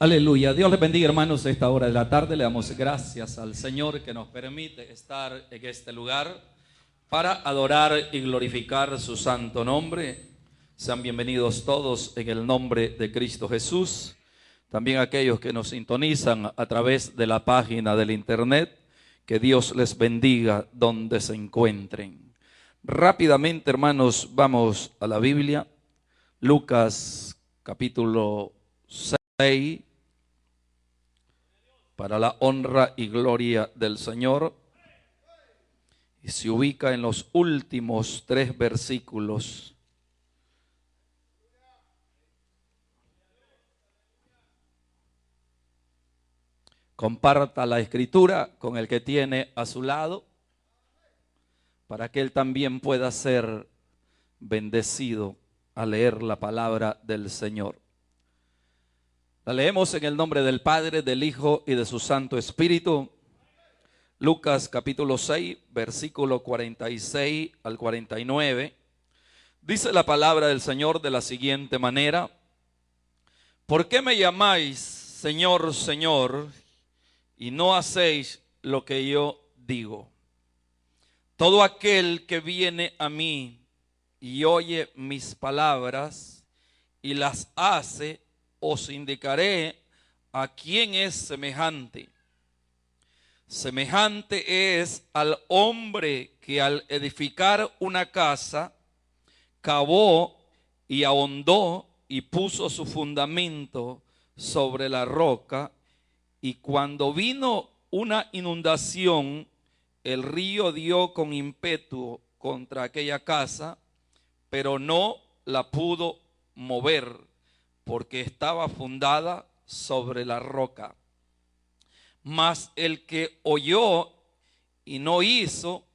Aleluya. Dios les bendiga, hermanos. A esta hora de la tarde le damos gracias al Señor que nos permite estar en este lugar para adorar y glorificar su santo nombre. Sean bienvenidos todos en el nombre de Cristo Jesús. También aquellos que nos sintonizan a través de la página del internet, que Dios les bendiga donde se encuentren. Rápidamente, hermanos, vamos a la Biblia. Lucas capítulo 6. Para la honra y gloria del Señor, y se ubica en los últimos 3 versículos. Comparta la escritura con el que tiene a su lado, para que él también pueda ser bendecido al leer la palabra del Señor. La leemos en el nombre del Padre, del Hijo y de su Santo Espíritu. Lucas capítulo 6, versículo 46 al 49. Dice la palabra del Señor de la siguiente manera: ¿por qué me llamáis Señor, Señor, y no hacéis lo que yo digo? Todo aquel que viene a mí y oye mis palabras y las hace, os indicaré a quién es semejante. Semejante es al hombre que al edificar una casa, cavó y ahondó y puso su fundamento sobre la roca, y cuando vino una inundación, el río dio con ímpetu contra aquella casa, pero no la pudo mover, porque estaba fundada sobre la roca. Mas el que oyó y no hizo,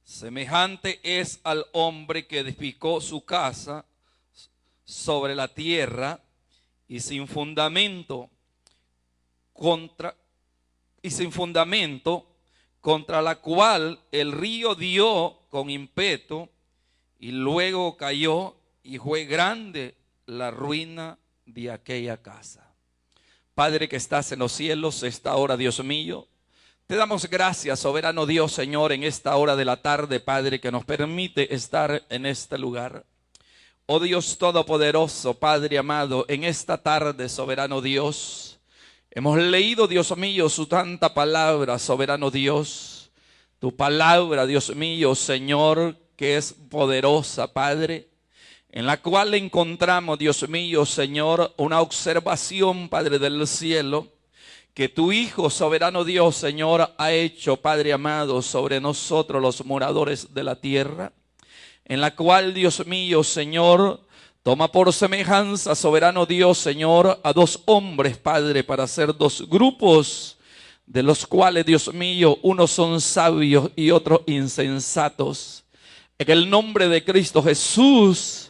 semejante es al hombre que edificó su casa sobre la tierra, y sin fundamento contra la cual el río dio con ímpetu, y luego cayó, y fue grande la ruina de aquella casa. Padre que estás en los cielos, esta hora, Dios mío, te damos gracias, soberano Dios, Señor, en esta hora de la tarde, Padre, que nos permite estar en este lugar. Oh Dios todopoderoso, Padre amado, en esta tarde, soberano Dios, hemos leído, Dios mío, su santa palabra, soberano Dios. Tu palabra, Dios mío, Señor, que es poderosa, Padre, en la cual encontramos, Dios mío, Señor, una observación, Padre del cielo, que tu Hijo, soberano Dios, Señor, ha hecho, Padre amado, sobre nosotros los moradores de la tierra, en la cual, Dios mío, Señor, toma por semejanza, soberano Dios, Señor, a 2 hombres, Padre, para hacer 2 grupos, de los cuales, Dios mío, unos son sabios y otros insensatos. En el nombre de Cristo Jesús,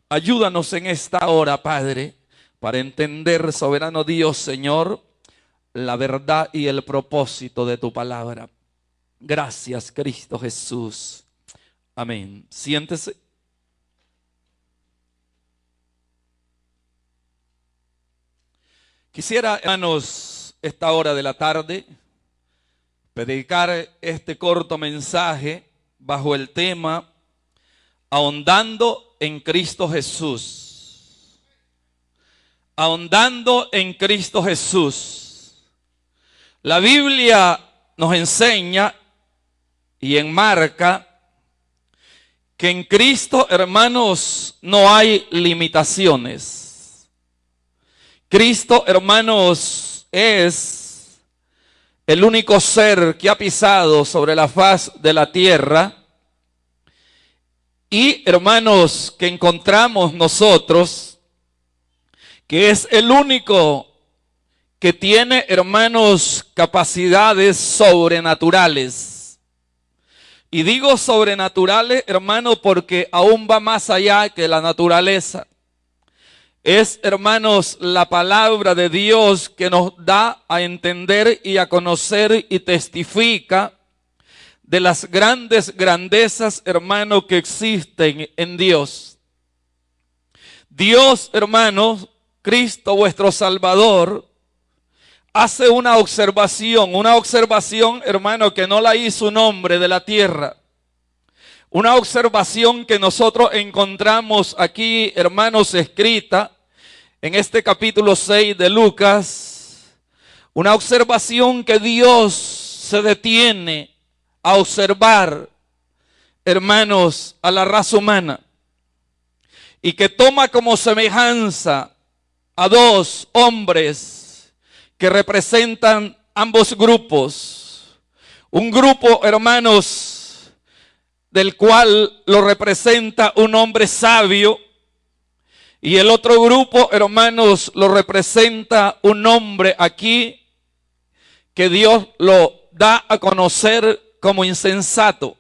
ayúdanos en esta hora, Padre, para entender, soberano Dios, Señor, la verdad y el propósito de tu palabra. Gracias, Cristo Jesús. Amén. Siéntese. Quisiera, hermanos, esta hora de la tarde, predicar este corto mensaje bajo el tema ahondando en Cristo Jesús. Ahondando en Cristo Jesús. La Biblia nos enseña y enmarca que en Cristo, hermanos, no hay limitaciones. Cristo, hermanos, es el único ser que ha pisado sobre la faz de la tierra. Y, hermanos, que encontramos nosotros, que es el único que tiene, hermanos, capacidades sobrenaturales. Y digo sobrenaturales, hermanos, porque aún va más allá que la naturaleza. Es, hermanos, la palabra de Dios que nos da a entender y a conocer y testifica de las grandes grandezas, hermanos, que existen en Dios. Dios, hermanos, Cristo vuestro Salvador, hace una observación, hermano, que no la hizo un hombre de la tierra. Una observación que nosotros encontramos aquí, hermanos, escrita en este capítulo 6 de Lucas. Una observación que Dios se detiene a observar, hermanos, a la raza humana. Y que toma como semejanza a dos hombres que representan ambos grupos. Un grupo, hermanos, del cual lo representa un hombre sabio, y el otro grupo, hermanos, lo representa un hombre aquí que Dios lo da a conocer como insensato.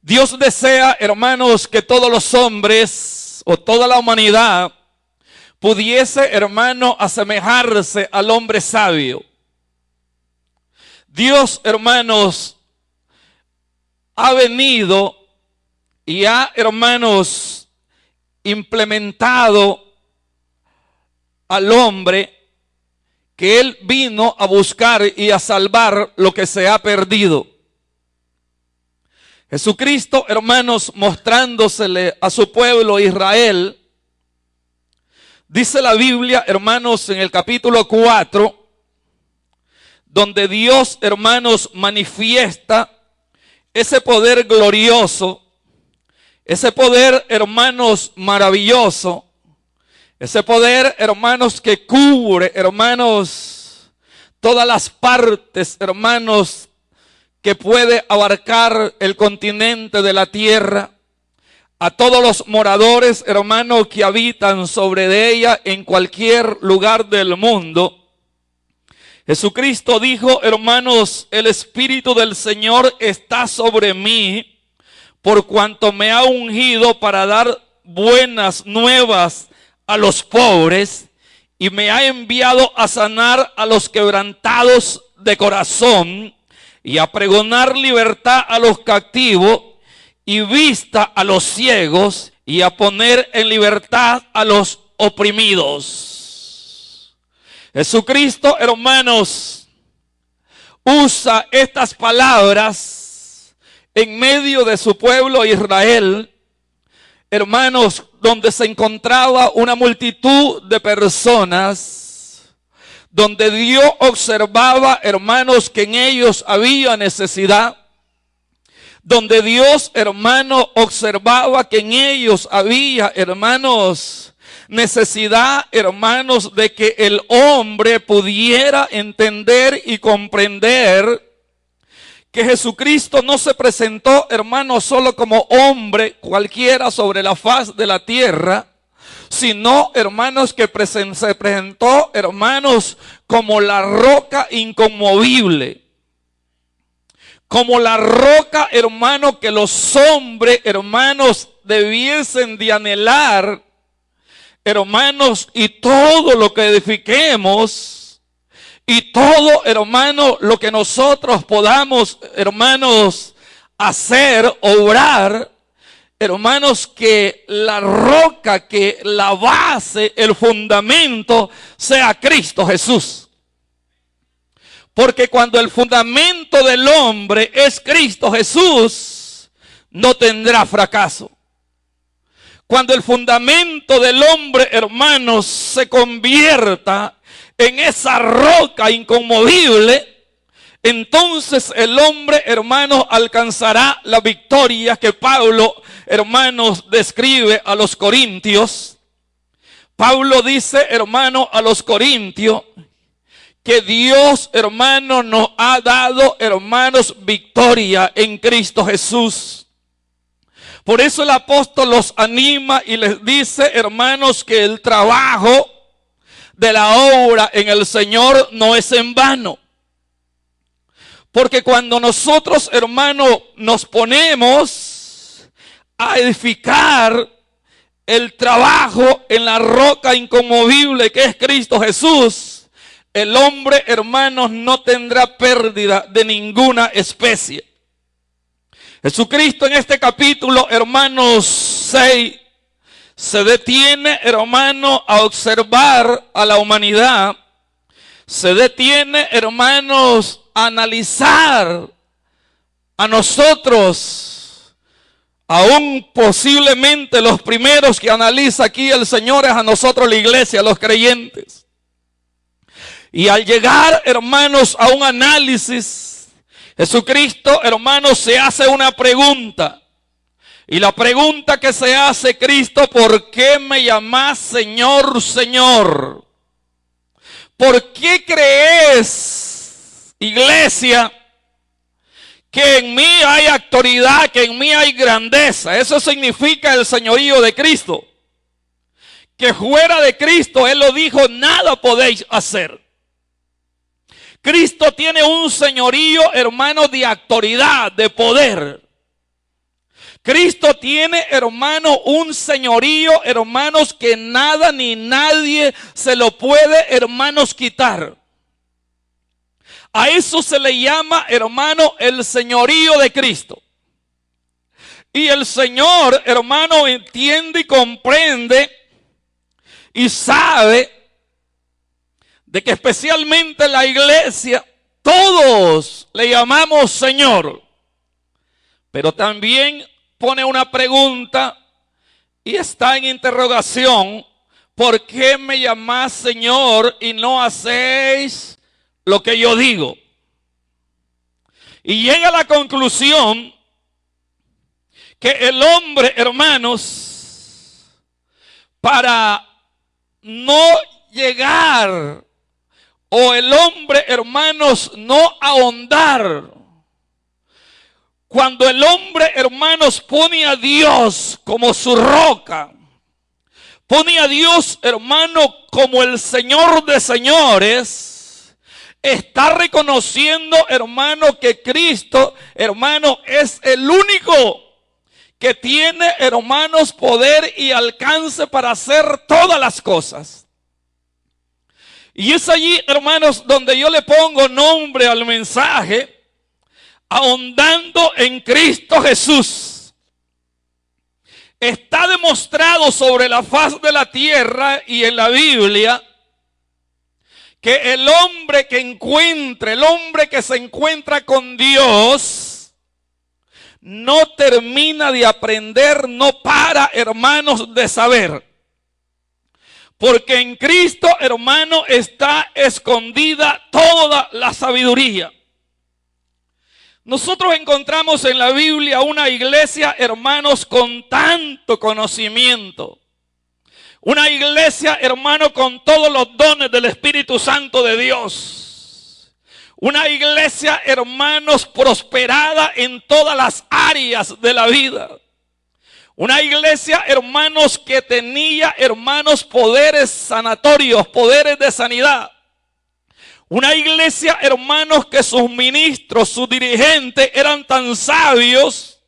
Dios desea, hermanos, que todos los hombres o toda la humanidad pudiese, hermano, asemejarse al hombre sabio. Dios, hermanos, ha venido y ha, hermanos, implementado al hombre, que Él vino a buscar y a salvar lo que se ha perdido. Jesucristo, hermanos, mostrándosele a su pueblo Israel, dice la Biblia, hermanos, en el capítulo 4, donde Dios, hermanos, manifiesta ese poder glorioso, ese poder, hermanos, maravilloso, ese poder, hermanos, que cubre, hermanos, todas las partes, hermanos, que puede abarcar el continente de la tierra, a todos los moradores, hermanos, que habitan sobre de ella en cualquier lugar del mundo. Jesucristo dijo, hermanos, el Espíritu del Señor está sobre mí, por cuanto me ha ungido para dar buenas nuevas a los pobres, y me ha enviado a sanar a los quebrantados de corazón, y a pregonar libertad a los cautivos, y vista a los ciegos, y a poner en libertad a los oprimidos. Jesucristo, hermanos, usa estas palabras en medio de su pueblo Israel, hermanos, donde se encontraba una multitud de personas, donde Dios observaba, hermanos, que en ellos había necesidad, donde Dios, hermano, observaba que en ellos había, hermanos, necesidad, hermanos, de que el hombre pudiera entender y comprender que Jesucristo no se presentó, hermanos, solo como hombre cualquiera sobre la faz de la tierra, sino, hermanos, que se presentó, hermanos, como la roca inconmovible. Como la roca, hermano, que los hombres, hermanos, debiesen de anhelar, hermanos, y todo lo que edifiquemos, y todo, hermano, lo que nosotros podamos, hermanos, hacer, obrar, hermanos, que la roca, que la base, el fundamento sea Cristo Jesús. Porque cuando el fundamento del hombre es Cristo Jesús, no tendrá fracaso. Cuando el fundamento del hombre, hermanos, se convierta en esa roca inconmovible, entonces el hombre, hermanos, alcanzará la victoria que Pablo, hermanos, describe a los corintios. Pablo dice, hermano, a los corintios, que Dios, hermano, nos ha dado, hermanos, victoria en Cristo Jesús. Por eso el apóstol los anima y les dice, hermanos, que el trabajo de la obra en el Señor no es en vano. Porque cuando nosotros, hermanos, nos ponemos a edificar el trabajo en la roca inconmovible que es Cristo Jesús, el hombre, hermanos, no tendrá pérdida de ninguna especie. Jesucristo en este capítulo, hermanos, 6, se detiene, hermano, a observar a la humanidad se detiene, hermanos, a analizar a nosotros, aún posiblemente los primeros que analiza aquí el Señor es a nosotros, la iglesia, los creyentes. Y al llegar, hermanos, a un análisis, Jesucristo, hermanos, se hace una pregunta. Y la pregunta que se hace Cristo: ¿por qué me llamás Señor, Señor? ¿Por qué crees, iglesia, que en mí hay autoridad, que en mí hay grandeza? Eso significa el señorío de Cristo. Que fuera de Cristo, Él lo dijo, nada podéis hacer. Cristo tiene un señorío, hermano, de autoridad, de poder. Cristo tiene, hermano, un señorío, hermanos, que nada ni nadie se lo puede, hermanos, quitar. A eso se le llama, hermano, el señorío de Cristo. Y el Señor, hermano, entiende y comprende y sabe de que especialmente la iglesia, todos le llamamos Señor. Pero también pone una pregunta y está en interrogación: ¿por qué me llamás Señor y no hacéis lo que yo digo? Y llega a la conclusión que el hombre, hermanos, para no llegar, o el hombre, hermanos, no ahondar, cuando el hombre, hermanos, pone a Dios como su roca, pone a Dios, hermano, como el Señor de señores, está reconociendo, hermano, que Cristo, hermano, es el único que tiene, hermanos, poder y alcance para hacer todas las cosas. Y es allí, hermanos, donde yo le pongo nombre al mensaje: ahondando en Cristo Jesús. Está demostrado sobre la faz de la tierra y en la Biblia que el hombre que encuentra, el hombre que se encuentra con Dios, no termina de aprender, no para, hermanos, de saber. Porque en Cristo, hermano, está escondida toda la sabiduría. Nosotros encontramos en la Biblia una iglesia, hermanos, con tanto conocimiento. Una iglesia, hermano, con todos los dones del Espíritu Santo de Dios. Una iglesia, hermanos, prosperada en todas las áreas de la vida. Una iglesia, hermanos, que tenía, hermanos, poderes sanatorios, poderes de sanidad. Una iglesia, hermanos, que sus ministros, sus dirigentes eran tan sabios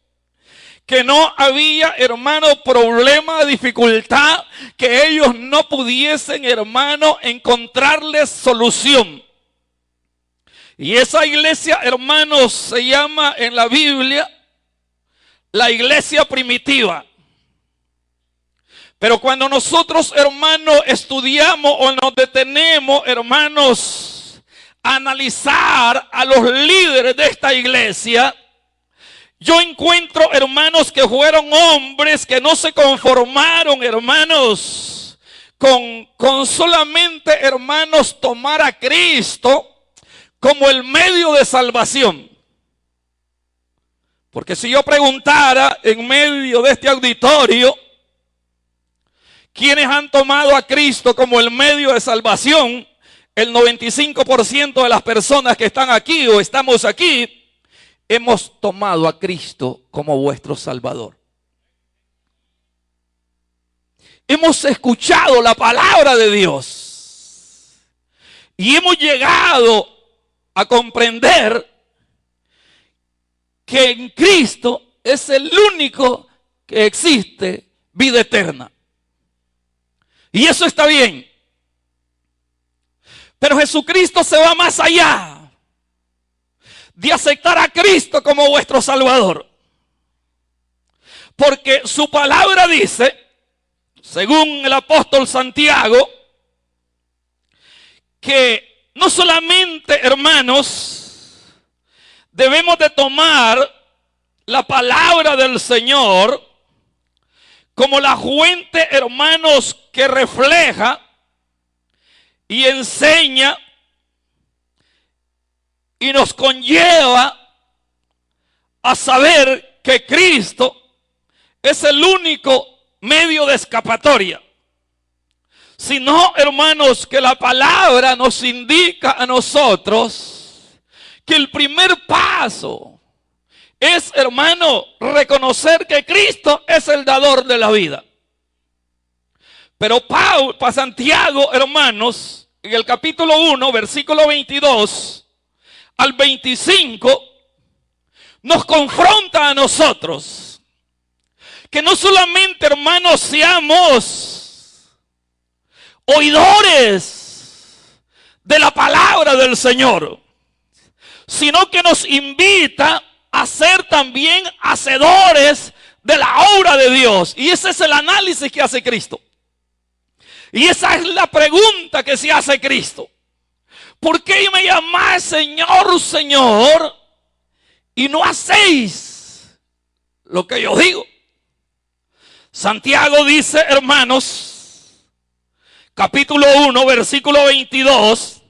que no había, hermano, problema, dificultad, que ellos no pudiesen, hermano, encontrarles solución. Y esa iglesia, hermanos, se llama en la Biblia la iglesia primitiva. Pero cuando nosotros, hermanos, estudiamos o nos detenemos, hermanos, a analizar a los líderes de esta iglesia, yo encuentro, hermanos, que fueron hombres que no se conformaron, hermanos, con solamente, hermanos, tomar a Cristo como el medio de salvación. Porque si yo preguntara en medio de este auditorio, ¿quiénes han tomado a Cristo como el medio de salvación? El 95% de las personas que están aquí o estamos aquí, hemos tomado a Cristo como vuestro Salvador. Hemos escuchado la palabra de Dios y hemos llegado a comprender que en Cristo es el único que existe vida eterna. Y eso está bien. Pero Jesucristo se va más allá de aceptar a Cristo como vuestro Salvador. Porque su palabra dice, según el apóstol Santiago, que no solamente, hermanos, debemos de tomar la palabra del Señor como la fuente, hermanos, que refleja y enseña y nos conlleva a saber que Cristo es el único medio de escapatoria, sino, hermanos, que la palabra nos indica a nosotros que el primer paso es, hermano, reconocer que Cristo es el dador de la vida. Pero para Santiago, hermanos, en el capítulo 1, versículo 22 al 25, nos confronta a nosotros que no solamente, hermanos, seamos oidores de la palabra del Señor, sino que nos invita a ser también hacedores de la obra de Dios. Y ese es el análisis que hace Cristo. Y esa es la pregunta que se hace Cristo. ¿Por qué me llamáis Señor, Señor, y no hacéis lo que yo digo? Santiago dice, hermanos, capítulo 1, versículo 22,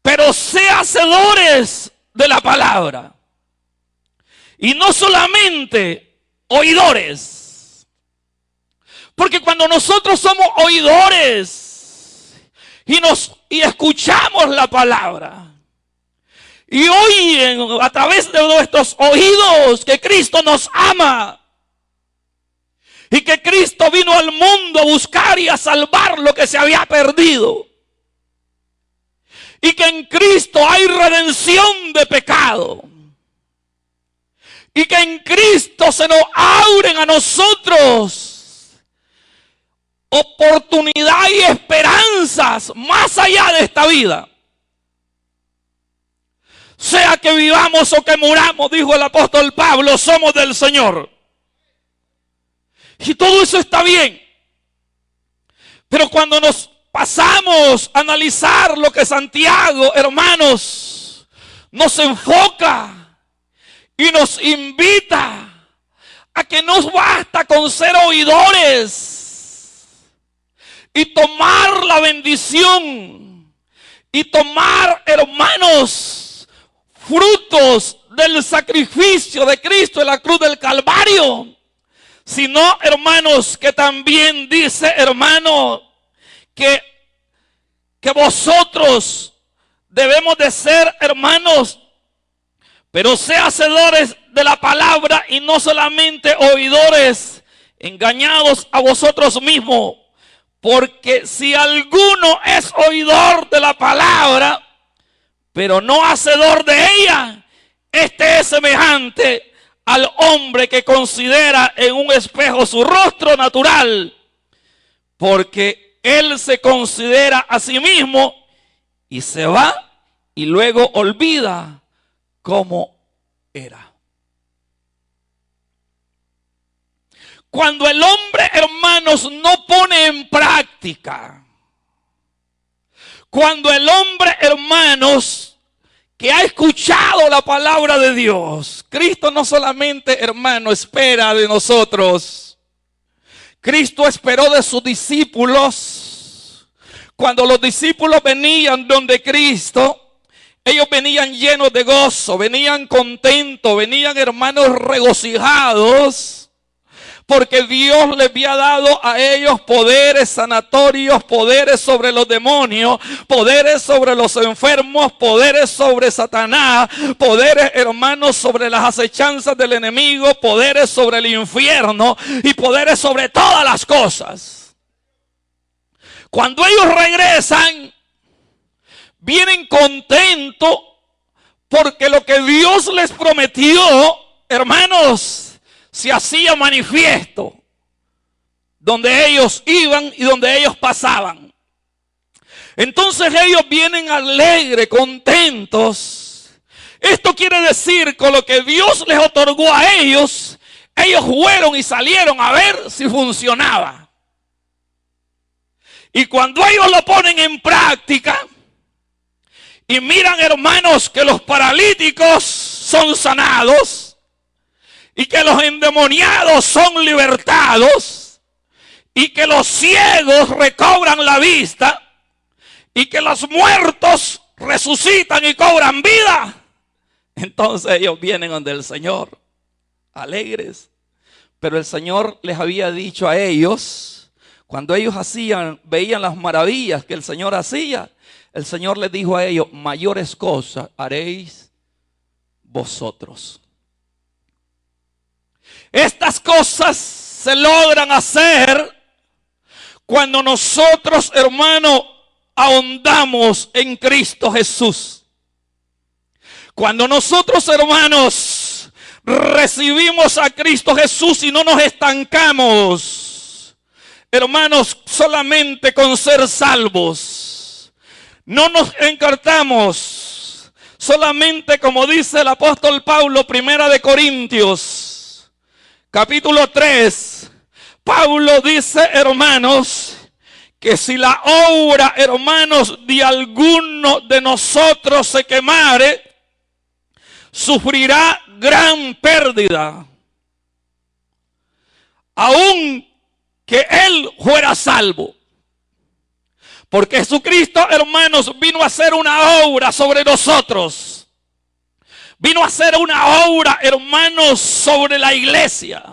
pero sé hacedores de la palabra, y no solamente oidores. Porque cuando nosotros somos oidores y escuchamos la palabra, y oyen a través de nuestros oídos que Cristo nos ama, y que Cristo vino al mundo a buscar y a salvar lo que se había perdido, y que en Cristo hay redención de pecado, y que en Cristo se nos abren a nosotros oportunidad y esperanzas más allá de esta vida. Sea que vivamos o que muramos, dijo el apóstol Pablo, somos del Señor. Y todo eso está bien. Pero cuando nos pasamos a analizar lo que Santiago, hermanos, nos enfoca y nos invita a que no basta con ser oidores y tomar la bendición y tomar, hermanos, frutos del sacrificio de Cristo en la cruz del Calvario, sino, hermanos, que también dice, hermano, que vosotros debemos de ser, hermanos, pero sé hacedores de la palabra y no solamente oidores, engañados a vosotros mismos. Porque si alguno es oidor de la palabra, pero no hacedor de ella, este es semejante al hombre que considera en un espejo su rostro natural, porque él se considera a sí mismo y se va y luego olvida cómo era. Cuando el hombre, hermanos, no pone en práctica, cuando el hombre, hermanos, que ha escuchado la palabra de Dios, Cristo no solamente, hermano, espera de nosotros, Cristo esperó de sus discípulos. Cuando los discípulos venían donde Cristo, ellos venían llenos de gozo, venían contentos, venían, hermanos, regocijados, porque Dios les había dado a ellos poderes sanatorios, poderes sobre los demonios, poderes sobre los enfermos, poderes sobre Satanás, poderes, hermanos, sobre las acechanzas del enemigo, poderes sobre el infierno y poderes sobre todas las cosas. Cuando ellos regresan, vienen contentos porque lo que Dios les prometió, hermanos, se hacía manifiesto donde ellos iban y donde ellos pasaban. Entonces ellos vienen alegres, contentos. Esto quiere decir que lo que Dios les otorgó a ellos, ellos fueron y salieron a ver si funcionaba. Y cuando ellos lo ponen en práctica y miran, hermanos, que los paralíticos son sanados y que los endemoniados son libertados y que los ciegos recobran la vista y que los muertos resucitan y cobran vida, entonces ellos vienen donde el Señor alegres. Pero el Señor les había dicho a ellos, cuando ellos veían las maravillas que el Señor hacía, el Señor les dijo a ellos: mayores cosas haréis vosotros. Estas cosas se logran hacer cuando nosotros, hermanos, ahondamos en Cristo Jesús. Cuando nosotros, hermanos, recibimos a Cristo Jesús y no nos estancamos, hermanos, solamente con ser salvos. No nos encartamos solamente, como dice el apóstol Pablo, primera de Corintios, capítulo 3. Pablo dice, hermanos, que si la obra, hermanos, de alguno de nosotros se quemare, sufrirá gran pérdida, aun que él fuera salvo. Porque Jesucristo, hermanos, vino a hacer una obra sobre nosotros. Vino a hacer una obra, hermanos, sobre la iglesia.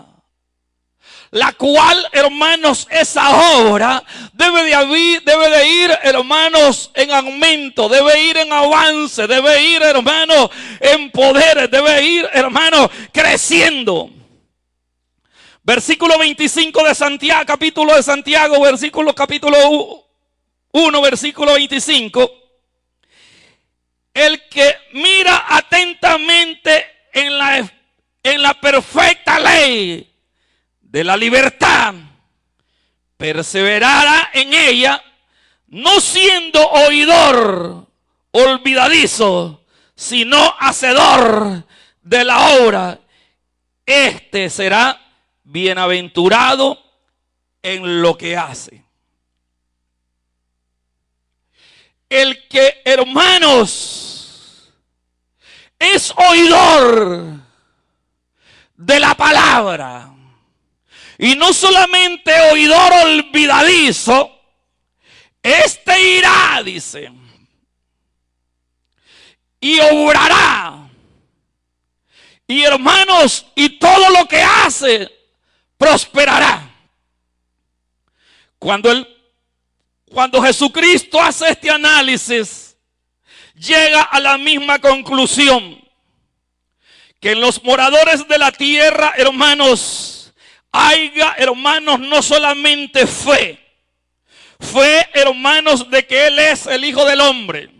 La cual, hermanos, esa obra debe de ir, hermanos, en aumento, debe ir en avance, debe ir, hermanos, en poder, debe ir, hermanos, creciendo. Versículo 25 de Santiago, capítulo 1, versículo 25. El que mira atentamente en la perfecta ley de la libertad, perseverará en ella, no siendo oidor olvidadizo, sino hacedor de la obra. Este será bienaventurado en lo que hace. El que, hermanos, es oidor de la palabra, y no solamente oidor olvidadizo, este irá, dice, y obrará. Y hermanos, y todo lo que hace prosperará. Cuando Jesucristo hace este análisis, llega a la misma conclusión, que en los moradores de la tierra, hermanos, haya, hermanos, no solamente fe, hermanos, de que Él es el Hijo del Hombre,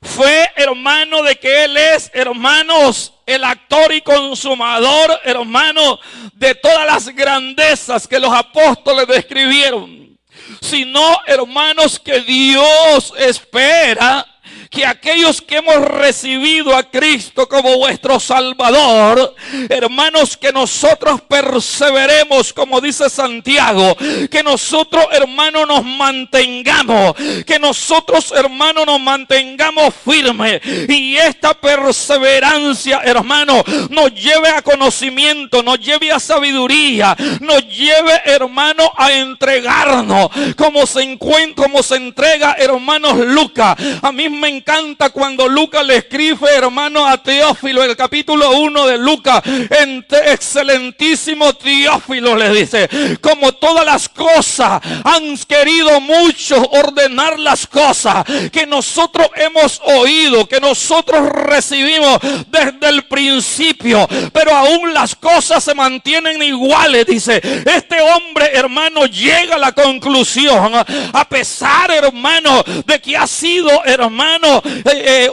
fe, hermano, de que Él es, hermanos, el actor y consumador, hermano, de todas las grandezas que los apóstoles describieron, sino, hermanos, que Dios espera que aquellos que hemos recibido a Cristo como vuestro Salvador, hermanos, que nosotros perseveremos, como dice Santiago, que nosotros, hermanos, nos mantengamos, que nosotros, hermanos, nos mantengamos firmes, y esta perseverancia, hermanos, nos lleve a conocimiento, nos lleve a sabiduría, nos lleve, hermanos, a entregarnos, como se entrega, hermanos, Lucas. A mí me encanta cuando Lucas le escribe, hermano, a Teófilo, el capítulo 1 de Lucas, excelentísimo Teófilo, le dice, como todas las cosas han querido muchos ordenar las cosas que nosotros hemos oído, que nosotros recibimos desde el principio, pero aún las cosas se mantienen iguales, dice. Este hombre, hermano, llega a la conclusión, a pesar, hermano, de que ha sido, hermano, hermano,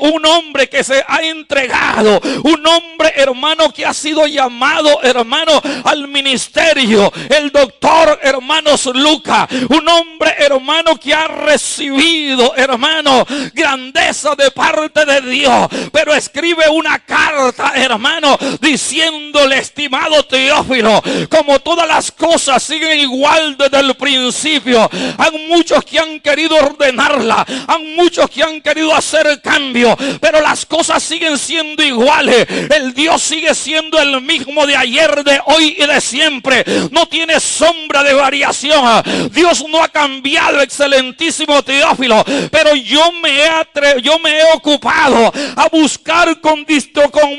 un hombre que se ha entregado, un hombre, hermano, que ha sido llamado, hermano, al ministerio, el doctor, hermanos, Lucas, un hombre, hermano, que ha recibido, hermano, grandeza de parte de Dios, pero escribe una carta, hermano, diciéndole: estimado Teófilo, como todas las cosas siguen igual desde el principio, hay muchos que han querido ordenarla, hay muchos que han querido hacer cambio, pero las cosas siguen siendo iguales. El Dios sigue siendo el mismo de ayer, de hoy y de siempre. No tiene sombra de variación. Dios no ha cambiado, excelentísimo Teófilo, pero yo me he ocupado a buscar con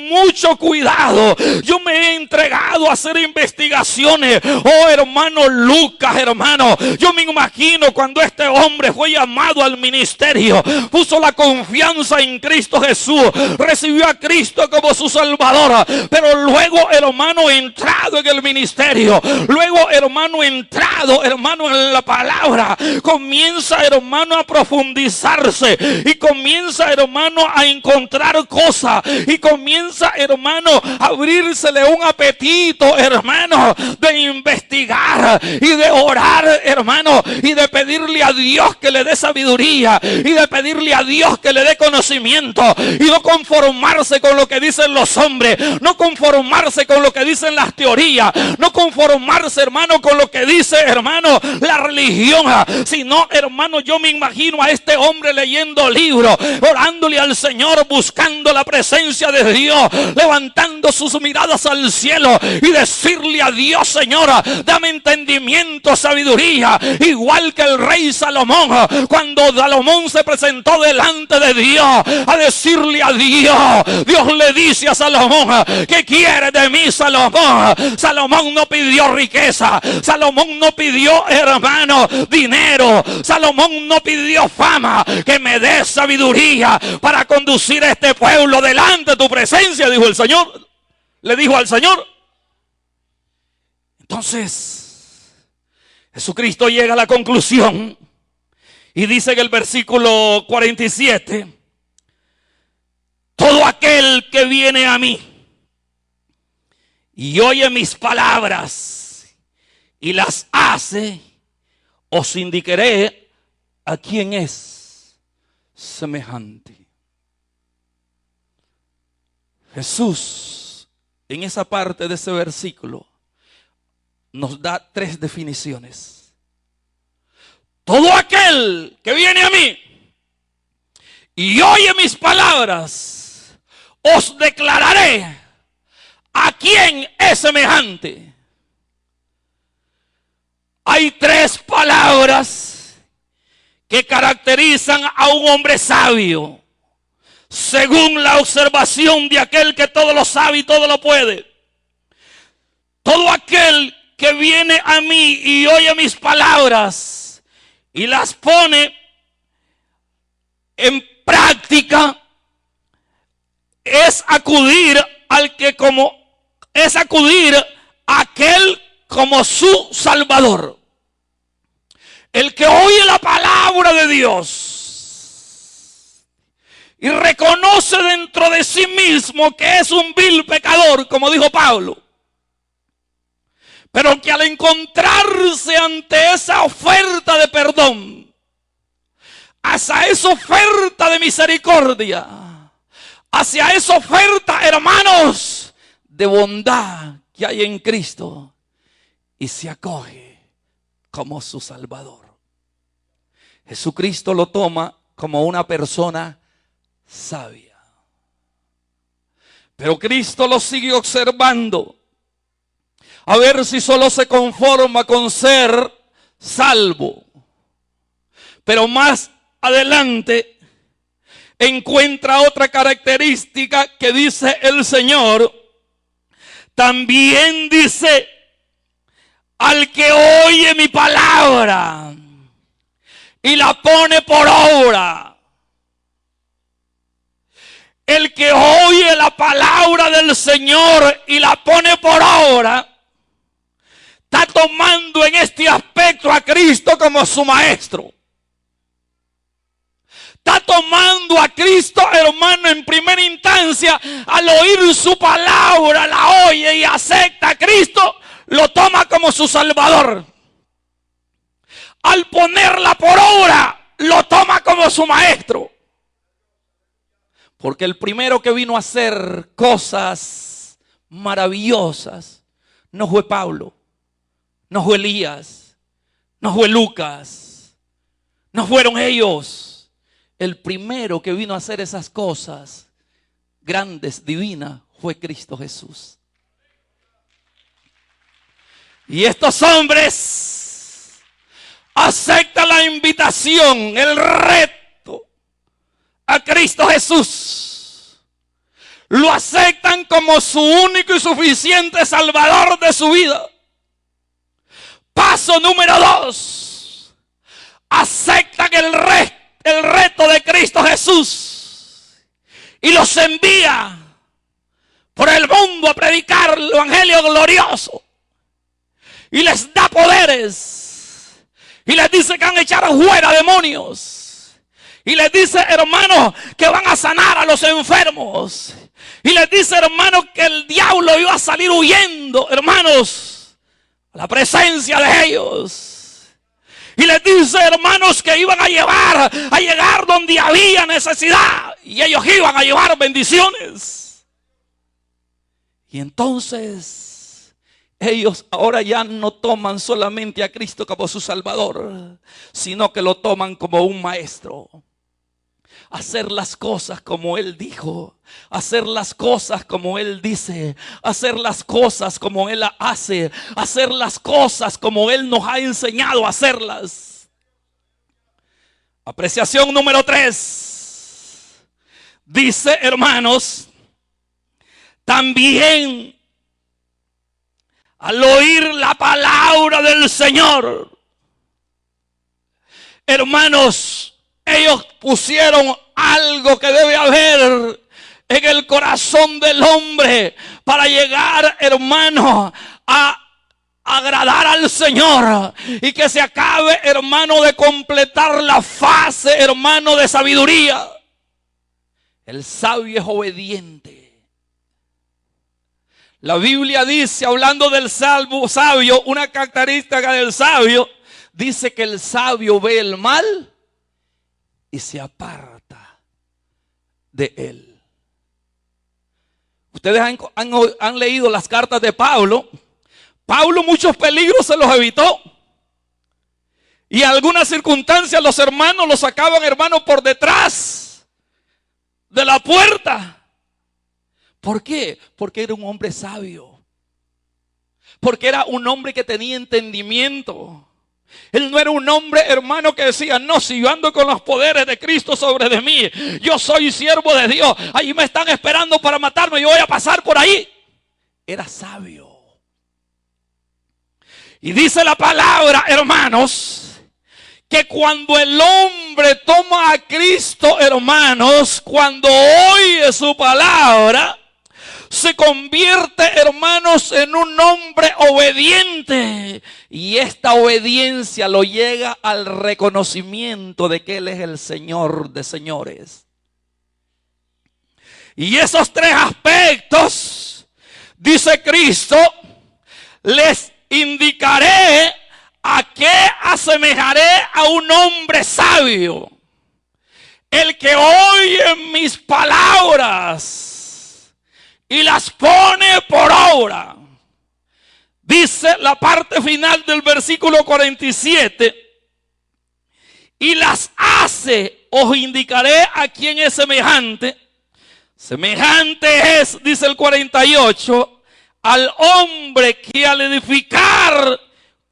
mucho cuidado. Yo me he entregado a hacer investigaciones. Oh, hermano Lucas, hermano, yo me imagino cuando este hombre fue llamado al ministerio, puso la confianza en Cristo Jesús, recibió a Cristo como su Salvador, pero luego, hermano, entrado en el ministerio, luego, hermano, entrado, hermano, en la palabra, comienza, hermano, a profundizarse y comienza, hermano, a encontrar cosas y comienza, hermano, a abrírsele un apetito, hermano, de investigar y de orar, hermano, y de pedirle a Dios que le dé sabiduría y de pedirle a Dios que le dé conocimiento, y no conformarse con lo que dicen los hombres, no conformarse con lo que dicen las teorías, no conformarse, hermano, con lo que dice, hermano, la religión, sino, hermano, yo me imagino a este hombre leyendo libros, orándole al Señor, buscando la presencia de Dios, levantando sus miradas al cielo y decirle a Dios: Señor, dame entendimiento, sabiduría, igual que el rey Salomón, cuando Salomón se presentó delante de Dios a decirle a Dios, Dios le dice a Salomón: ¿qué quiere de mí, Salomón? Salomón no pidió riqueza, Salomón no pidió, hermano, dinero, Salomón no pidió fama, que me dé sabiduría para conducir a este pueblo delante de tu presencia, dijo el Señor, le dijo al Señor. Entonces Jesucristo llega a la conclusión y dice en el versículo 47: todo aquel que viene a mí y oye mis palabras y las hace, os indicaré a quién es semejante. Jesús, en esa parte de ese versículo, nos da tres definiciones. Todo aquel que viene a mí y oye mis palabras, os declararé a quién es semejante. Hay tres palabras que caracterizan a un hombre sabio, según la observación de aquel que todo lo sabe y todo lo puede. Todo aquel que viene a mí y oye mis palabras y las pone en práctica, es acudir a aquel como su Salvador. El que oye la palabra de Dios y reconoce dentro de sí mismo que es un vil pecador, como dijo Pablo, pero que al encontrarse ante esa oferta de perdón, hacia esa oferta de misericordia, hacia esa oferta, hermanos, de bondad que hay en Cristo, y se acoge como su Salvador. Jesucristo lo toma como una persona sabia. Pero Cristo lo sigue observando, a ver si solo se conforma con ser salvo. Pero más adelante encuentra otra característica que dice el Señor. También dice: al que oye mi palabra y la pone por obra. El que oye la palabra del Señor y la pone por obra, está tomando en este aspecto a Cristo como su maestro. Está tomando a Cristo, hermano, en primera instancia. Al oír su palabra, la oye y acepta a Cristo, lo toma como su Salvador. Al ponerla por obra, lo toma como su maestro. Porque el primero que vino a hacer cosas maravillosas no fue Pablo, no fue Elías, no fue Lucas, no fueron ellos. El primero que vino a hacer esas cosas grandes, divinas, fue Cristo Jesús. Y estos hombres aceptan la invitación, el reto a Cristo Jesús. Lo aceptan como su único y suficiente Salvador de su vida. Paso número 2. Aceptan el reto de Cristo Jesús y los envía por el mundo a predicar el evangelio glorioso. Y les da poderes. Y les dice que van a echar fuera demonios. Y les dice, hermanos, que van a sanar a los enfermos. Y les dice, hermanos, que el diablo iba a salir huyendo, hermanos, a la presencia de ellos. Y les dice, hermanos, que iban a llegar donde había necesidad. Y ellos iban a llevar bendiciones. Y entonces ellos ahora ya no toman solamente a Cristo como su Salvador, sino que lo toman como un maestro. Hacer las cosas como Él dijo, hacer las cosas como Él dice, hacer las cosas como Él hace, hacer las cosas como Él nos ha enseñado a hacerlas. Apreciación número 3. Dice, hermanos, también al oír la palabra del Señor, hermanos, ellos pusieron algo que debe haber en el corazón del hombre para llegar, hermano, a agradar al Señor y que se acabe, hermano, de completar la fase, hermano, de sabiduría. El sabio es obediente. La Biblia dice, hablando del sabio, una característica del sabio, dice que el sabio ve el mal y se aparta de él. Ustedes han leído las cartas de Pablo. Pablo muchos peligros se los evitó. Y en algunas circunstancias los hermanos lo sacaban, hermanos, por detrás de la puerta. ¿Por qué? Porque era un hombre sabio. Porque era un hombre que tenía entendimiento. Él no era un hombre, hermano, que decía, no, si yo ando con los poderes de Cristo sobre de mí, yo soy siervo de Dios, ahí me están esperando para matarme, yo voy a pasar por ahí. Era sabio. Y dice la palabra, hermanos, que cuando el hombre toma a Cristo, hermanos, cuando oye su palabra, se convierte, hermanos, en un hombre obediente. Y esta obediencia lo llega al reconocimiento de que Él es el Señor de señores. Y esos 3 aspectos, dice Cristo, les indicaré a qué asemejaré a un hombre sabio. El que oye mis palabras y las pone por obra. Dice la parte final del versículo 47. Y las hace, os indicaré a quién es semejante. Semejante es, dice el 48, al hombre que al edificar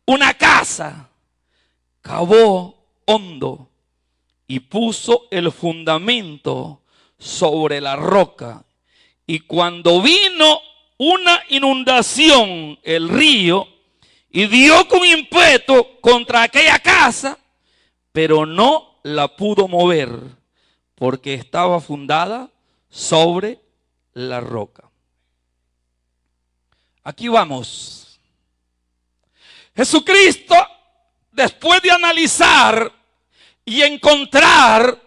una casa, cavó hondo y puso el fundamento sobre la roca. Y cuando vino una inundación, el río, y dio con ímpetu contra aquella casa, pero no la pudo mover, porque estaba fundada sobre la roca. Aquí vamos. Jesucristo, después de analizar y encontrar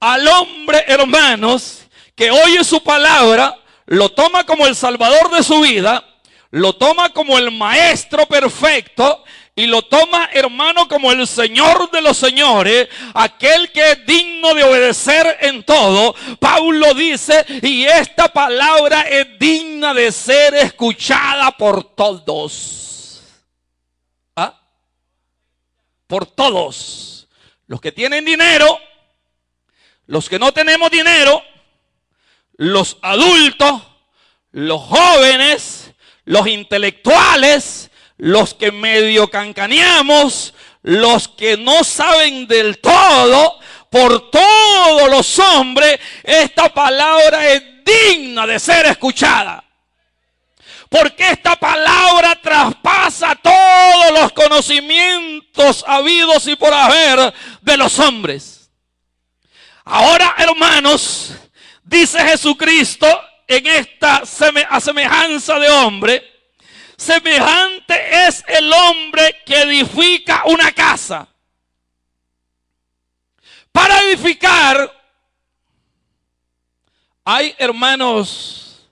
al hombre, hermanos, que oye su palabra, lo toma como el salvador de su vida, lo toma como el maestro perfecto y lo toma, hermano, como el Señor de los señores, aquel que es digno de obedecer en todo. Pablo dice, y esta palabra es digna de ser escuchada por todos. ¿Ah? Por todos. Los que tienen dinero, los que no tenemos dinero, los adultos, los jóvenes, los intelectuales, los que medio cancaneamos, los que no saben del todo, por todos los hombres, esta palabra es digna de ser escuchada. Porque esta palabra traspasa todos los conocimientos habidos y por haber de los hombres. Ahora, hermanos, dice Jesucristo en esta semejanza de hombre, semejante es el hombre que edifica una casa. Para edificar hay, hermanos,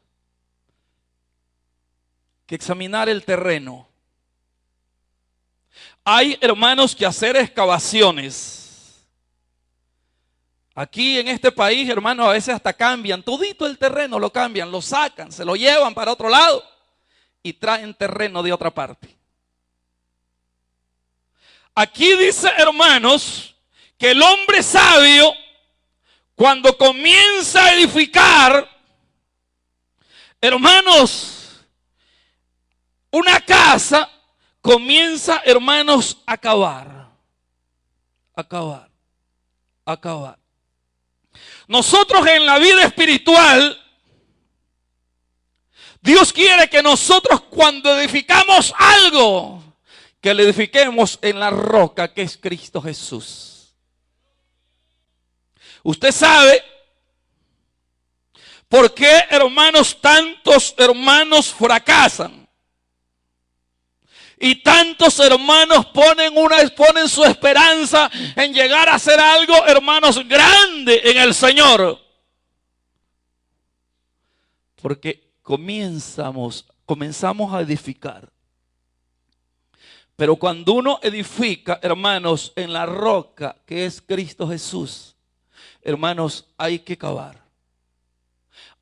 que examinar el terreno. Hay, hermanos, que hacer excavaciones. Aquí en este país, hermanos, a veces hasta cambian todito el terreno, lo cambian, lo sacan, se lo llevan para otro lado y traen terreno de otra parte. Aquí dice, hermanos, que el hombre sabio, cuando comienza a edificar, hermanos, una casa, comienza, hermanos, a cavar. Nosotros en la vida espiritual, Dios quiere que nosotros cuando edificamos algo, que le edifiquemos en la roca que es Cristo Jesús. Usted sabe por qué, hermanos, tantos hermanos fracasan. Y tantos hermanos ponen su esperanza en llegar a hacer algo, hermanos, grande en el Señor. Porque comenzamos a edificar. Pero cuando uno edifica, hermanos, en la roca que es Cristo Jesús, hermanos, hay que cavar.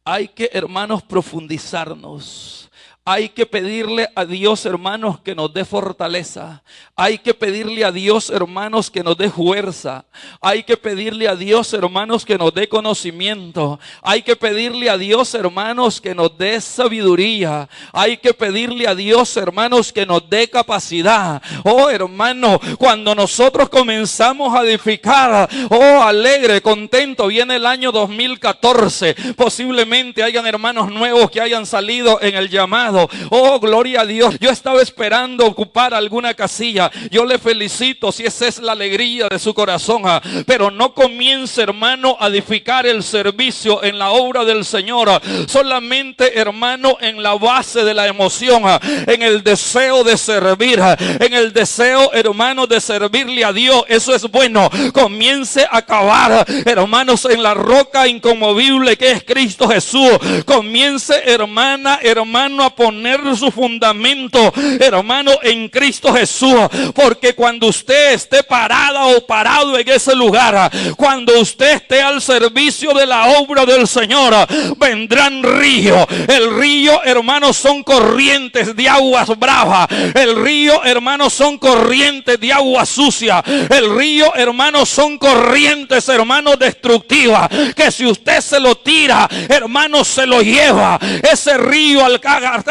Hay que, hermanos, profundizarnos. Hay que pedirle a Dios, hermanos, que nos dé fortaleza. Hay que pedirle a Dios, hermanos, que nos dé fuerza. Hay que pedirle a Dios, hermanos, que nos dé conocimiento. Hay que pedirle a Dios, hermanos, que nos dé sabiduría. Hay que pedirle a Dios, hermanos, que nos dé capacidad. Oh, hermano, cuando nosotros comenzamos a edificar, oh, alegre, contento, viene el año 2014. Posiblemente hayan hermanos nuevos que hayan salido en el llamado. Oh, gloria a Dios. Yo estaba esperando ocupar alguna casilla. Yo le felicito si esa es la alegría de su corazón. Pero no comience, hermano, a edificar el servicio en la obra del Señor solamente, hermano, en la base de la emoción, en el deseo de servir, en el deseo, hermano, de servirle a Dios. Eso es bueno. Comience a cavar, hermanos, en la roca inconmovible que es Cristo Jesús. Comience, hermano, a poner su fundamento, hermano, en Cristo Jesús. Porque cuando usted esté parada o parado en ese lugar, cuando usted esté al servicio de la obra del Señor, vendrán ríos. El río, hermano, son corrientes de aguas bravas. El río, hermano, son corrientes de agua sucia. El río, hermano, son corrientes, hermano, destructivas, que si usted se lo tira, hermano, se lo lleva. Ese río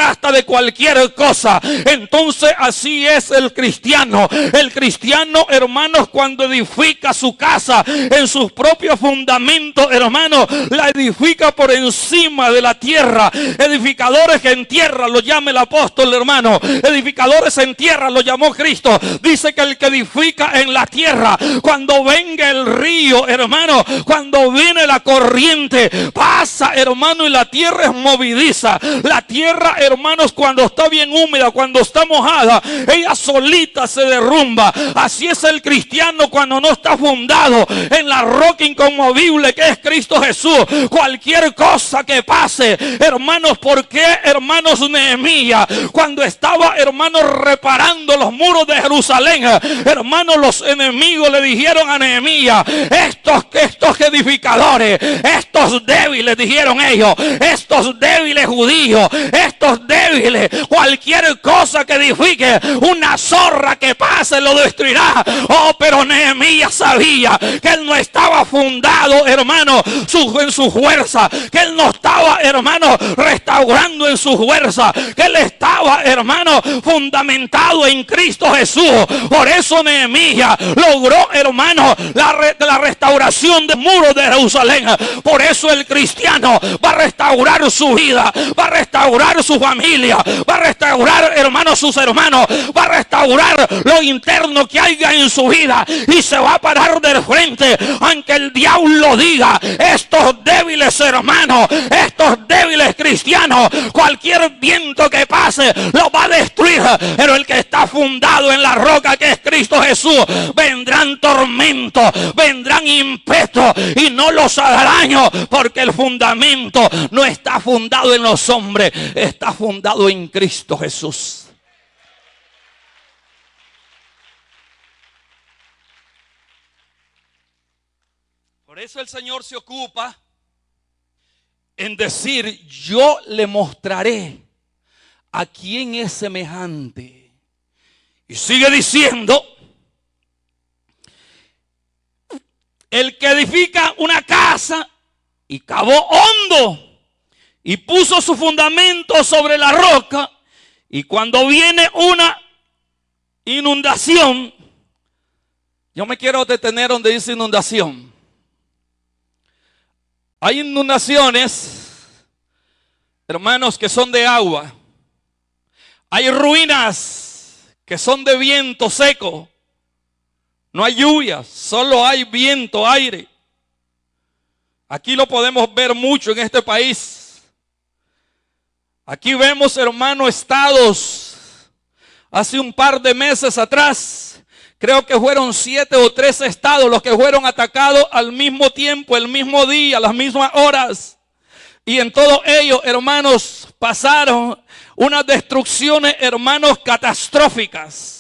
hasta de cualquier cosa. Entonces así es el cristiano. El cristiano, hermanos, cuando edifica su casa en sus propios fundamentos, hermano, la edifica por encima de la tierra. Edificadores en tierra lo llama el apóstol, hermano. Edificadores en tierra lo llamó Cristo. Dice que el que edifica en la tierra, cuando venga el río, hermano, cuando viene la corriente, pasa, hermano, y la tierra es movediza. La tierra, hermano, hermanos, cuando está bien húmeda, cuando está mojada, ella solita se derrumba. Así es el cristiano cuando no está fundado en la roca inconmovible que es Cristo Jesús. Cualquier cosa que pase, hermanos, ¿por qué, hermanos, Nehemías, cuando estaba, hermanos, reparando los muros de Jerusalén, hermanos, los enemigos le dijeron a Nehemías, estos edificadores, estos débiles, dijeron ellos, estos débiles judíos, estos débiles, cualquier cosa que edifique, una zorra que pase lo destruirá? Oh, pero Nehemías sabía que él no estaba fundado, hermano, en su fuerza, que él no estaba, hermano, restaurando en su fuerza, que él estaba, hermano, fundamentado en Cristo Jesús. Por eso Nehemías logró, hermano, la restauración de muros de Jerusalén. Por eso el cristiano va a restaurar su vida, va a restaurar su familia, va a restaurar, hermanos, sus hermanos, va a restaurar lo interno que haya en su vida y se va a parar de frente, aunque el diablo diga, estos débiles hermanos, estos débiles cristianos, cualquier viento que pase lo va a destruir. Pero el que está fundado en la roca que es Cristo Jesús, vendrán tormentos, vendrán impetos y no los hará daño, porque el fundamento no está fundado en los hombres, está fundado en Cristo Jesús. Por eso el Señor se ocupa en decir, yo le mostraré a quién es semejante. Y sigue diciendo, el que edifica una casa y cavó hondo y puso su fundamento sobre la roca, y cuando viene una inundación, yo me quiero detener donde dice inundación. Hay inundaciones, hermanos, que son de agua. Hay ruinas que son de viento seco. No hay lluvia, solo hay viento, aire. Aquí lo podemos ver mucho en este país. Aquí vemos, hermano, estados. Hace un par de meses atrás, creo que fueron 7 o 13 estados los que fueron atacados al mismo tiempo, el mismo día, las mismas horas. Y en todos ellos, hermanos, pasaron unas destrucciones, hermanos, catastróficas.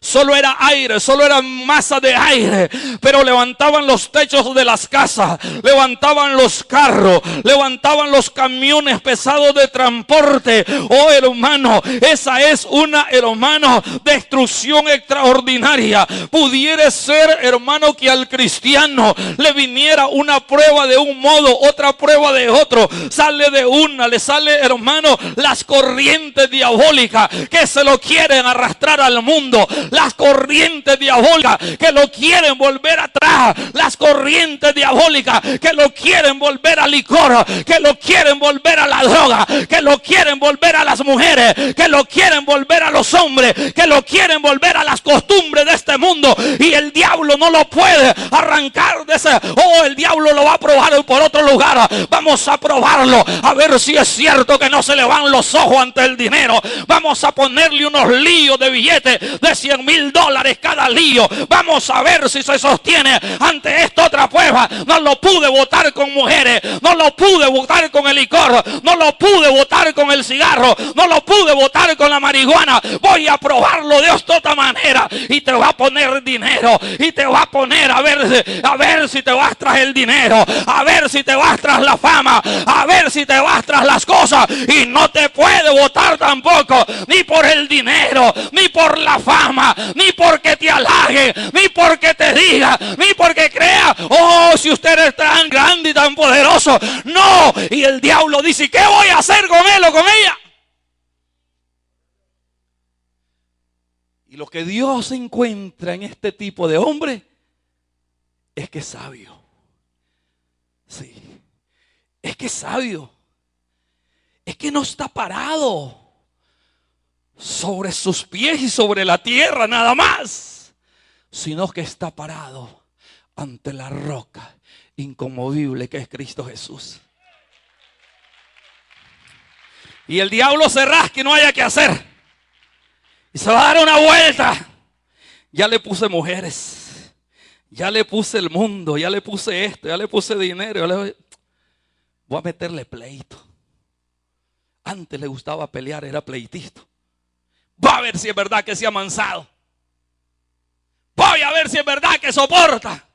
Solo era aire, solo era masa de aire, pero levantaban los techos de las casas, levantaban los carros, levantaban los camiones pesados de transporte. Oh, hermano, esa es una, hermano, destrucción extraordinaria. Pudiera ser, hermano, que al cristiano le viniera una prueba de un modo, otra prueba de otro. Sale de una, le sale, hermano, las corrientes diabólicas que se lo quieren arrastrar al mundo. Las corrientes diabólicas que lo quieren volver atrás. Las corrientes diabólicas que lo quieren volver al licor, que lo quieren volver a la droga, que lo quieren volver a las mujeres, que lo quieren volver a los hombres, que lo quieren volver a las costumbres de este mundo. Y el diablo no lo puede arrancar de ese. Oh, el diablo lo va a probar por otro lugar. Vamos a probarlo a ver si es cierto que no se le van los ojos ante el dinero. Vamos a ponerle unos líos de billetes de $100,000 cada lío. Vamos a ver si se sostiene ante esta otra prueba. No lo pude votar con mujeres, no lo pude votar con el licor, no lo pude votar con el cigarro, no lo pude votar con la marihuana. Voy a probarlo de esta otra manera, y te va a poner dinero, y te va a poner a ver si te vas tras el dinero, a ver si te vas tras la fama, a ver si te vas tras las cosas. Y no te puede votar tampoco, ni por el dinero, ni por la fama, ni porque te halague, ni porque te diga, ni porque crea, oh, si usted es tan grande y tan poderoso. No, y el diablo dice, ¿qué voy a hacer con él o con ella? Y lo que Dios encuentra en este tipo de hombre es que es sabio. Sí, es que es sabio. Es que no está parado sobre sus pies y sobre la tierra nada más, sino que está parado ante la roca inconmovible que es Cristo Jesús. Y el diablo se rasque y no haya que hacer. Y se va a dar una vuelta. Ya le puse mujeres. Ya le puse el mundo. Ya le puse esto. Ya le puse dinero. Voy a meterle pleito. Antes le gustaba pelear, era pleitito. Voy a ver si es verdad que se ha amansado. Voy a ver si es verdad que soporta.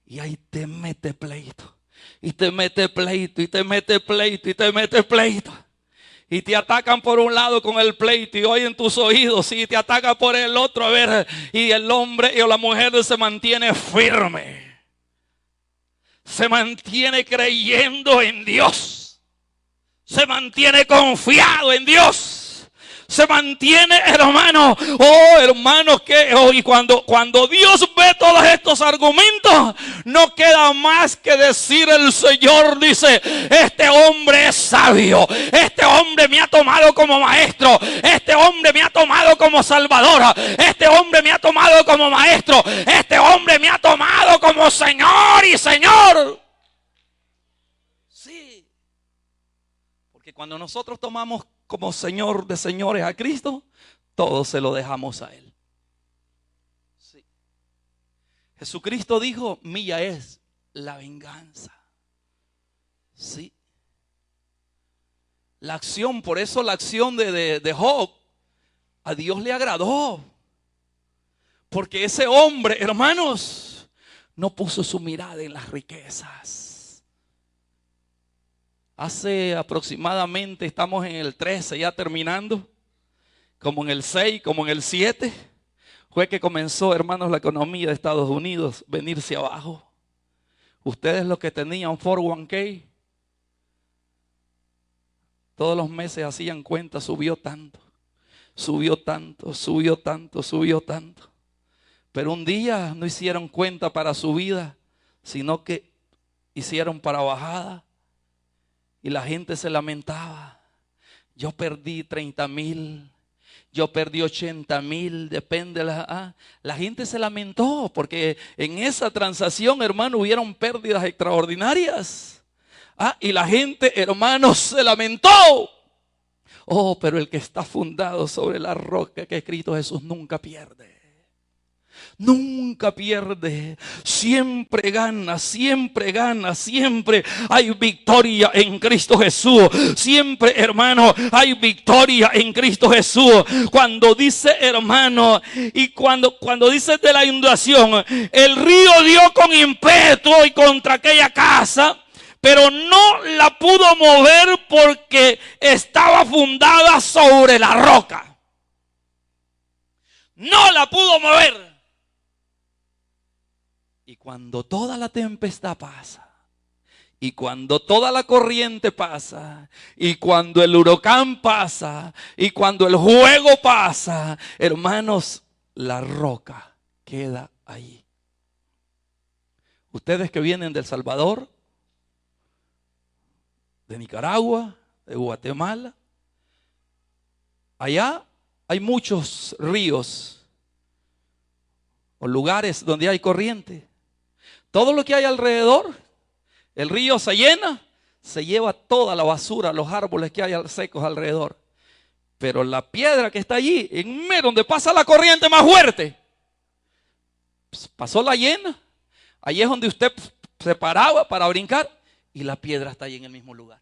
Y ahí te mete pleito. Y te mete pleito. Y te mete pleito. Y te mete pleito. Y te atacan por un lado con el pleito y oyen tus oídos. Y te atacan por el otro. A ver. Y el hombre o la mujer se mantiene firme. Se mantiene creyendo en Dios. Se mantiene confiado en Dios. Se mantiene, hermano. Oh, hermanos, y cuando Dios ve todos estos argumentos, no queda más que decir el Señor, dice, este hombre es sabio. Este hombre me ha tomado como maestro. Este hombre me ha tomado como salvadora. Este hombre me ha tomado como maestro. Este hombre me ha tomado como Señor y Señor. Sí. Porque cuando nosotros tomamos como Señor de señores a Cristo, todo se lo dejamos a Él. Sí. Jesucristo dijo, mía es la venganza. Sí. La acción, por eso la acción de Job a Dios le agradó. Porque ese hombre, hermanos, no puso su mirada en las riquezas. Hace aproximadamente, estamos en el 13 ya terminando, como en el 6, como en el 7, fue que comenzó, hermanos, la economía de Estados Unidos venirse abajo. Ustedes los que tenían 401k, todos los meses hacían cuenta, subió tanto, subió tanto, subió tanto, subió tanto. Pero un día no hicieron cuenta para subida, sino que hicieron para bajada. Y la gente se lamentaba. Yo perdí 30,000. Yo perdí 80,000. Depende. La gente se lamentó porque en esa transacción, hermano, hubieron pérdidas extraordinarias. Y la gente, hermanos, se lamentó. Oh, pero el que está fundado sobre la roca que es Cristo Jesús nunca pierde. Nunca pierde, siempre gana, siempre gana, siempre hay victoria en Cristo Jesús. Siempre, hermano, hay victoria en Cristo Jesús. Cuando dice, hermano, y cuando dice de la inundación, el río dio con ímpetu y contra aquella casa, pero no la pudo mover porque estaba fundada sobre la roca. No la pudo mover. Y cuando toda la tempestad pasa, y cuando toda la corriente pasa, y cuando el huracán pasa, y cuando el fuego pasa, hermanos, la roca queda ahí. Ustedes que vienen de El Salvador, de Nicaragua, de Guatemala, allá hay muchos ríos o lugares donde hay corriente. Todo lo que hay alrededor, el río se llena, se lleva toda la basura, los árboles que hay secos alrededor. Pero la piedra que está allí, en medio donde pasa la corriente más fuerte, pasó la llena. Allí es donde usted se paraba para brincar y la piedra está allí en el mismo lugar.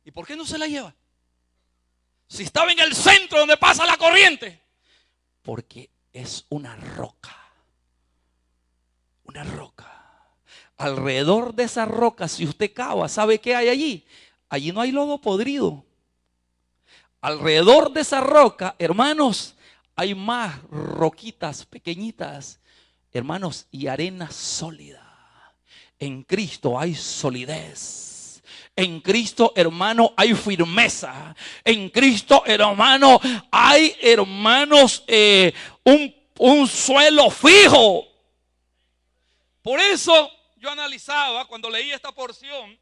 ¿Y por qué no se la lleva? Si estaba en el centro donde pasa la corriente. Porque es una roca. Una roca. Alrededor de esa roca, si usted cava, ¿sabe qué hay allí? Allí no hay lodo podrido. Alrededor de esa roca, hermanos, hay más roquitas pequeñitas, hermanos, y arena sólida. En Cristo hay solidez. En Cristo, hermano, hay firmeza. En Cristo, hermano, hay, hermanos, un suelo fijo. Por eso yo analizaba cuando leí esta porción,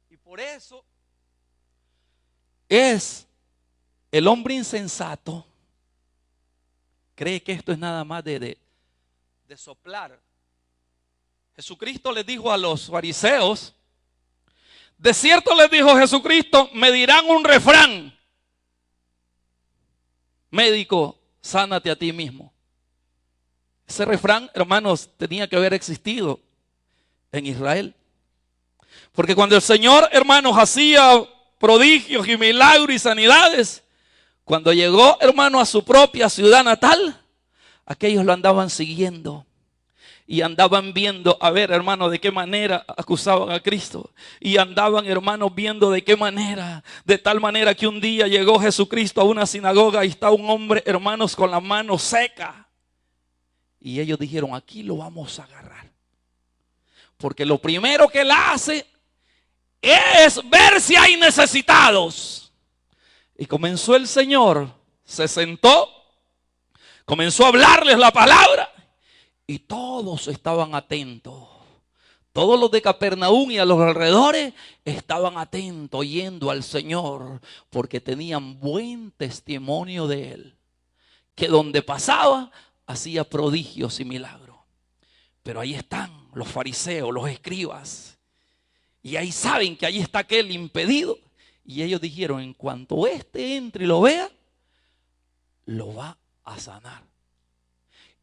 y por eso es el hombre insensato cree que esto es nada más de soplar. Jesucristo les dijo a los fariseos, De cierto les dijo Jesucristo, me dirán un refrán: médico, sánate a ti mismo. Ese refrán, hermanos, tenía que haber existido en Israel. Porque cuando el Señor, hermanos, hacía prodigios y milagros y sanidades, cuando llegó, hermano, a su propia ciudad natal, aquellos lo andaban siguiendo y andaban viendo, a ver, hermano, de qué manera acusaban a Cristo. Y andaban, hermanos, viendo de qué manera, de tal manera que un día llegó Jesucristo a una sinagoga y está un hombre, hermanos, con la mano seca. Y ellos dijeron, aquí lo vamos a agarrar. Porque lo primero que él hace es ver si hay necesitados. Y comenzó el Señor, se sentó, comenzó a hablarles la palabra y todos estaban atentos. Todos los de Capernaum y a los alrededores estaban atentos, oyendo al Señor, porque tenían buen testimonio de Él, que donde pasaba hacía prodigios y milagros. Pero ahí están los fariseos, los escribas, y ahí saben que ahí está aquel impedido. Y ellos dijeron, en cuanto este entre y lo vea, lo va a sanar.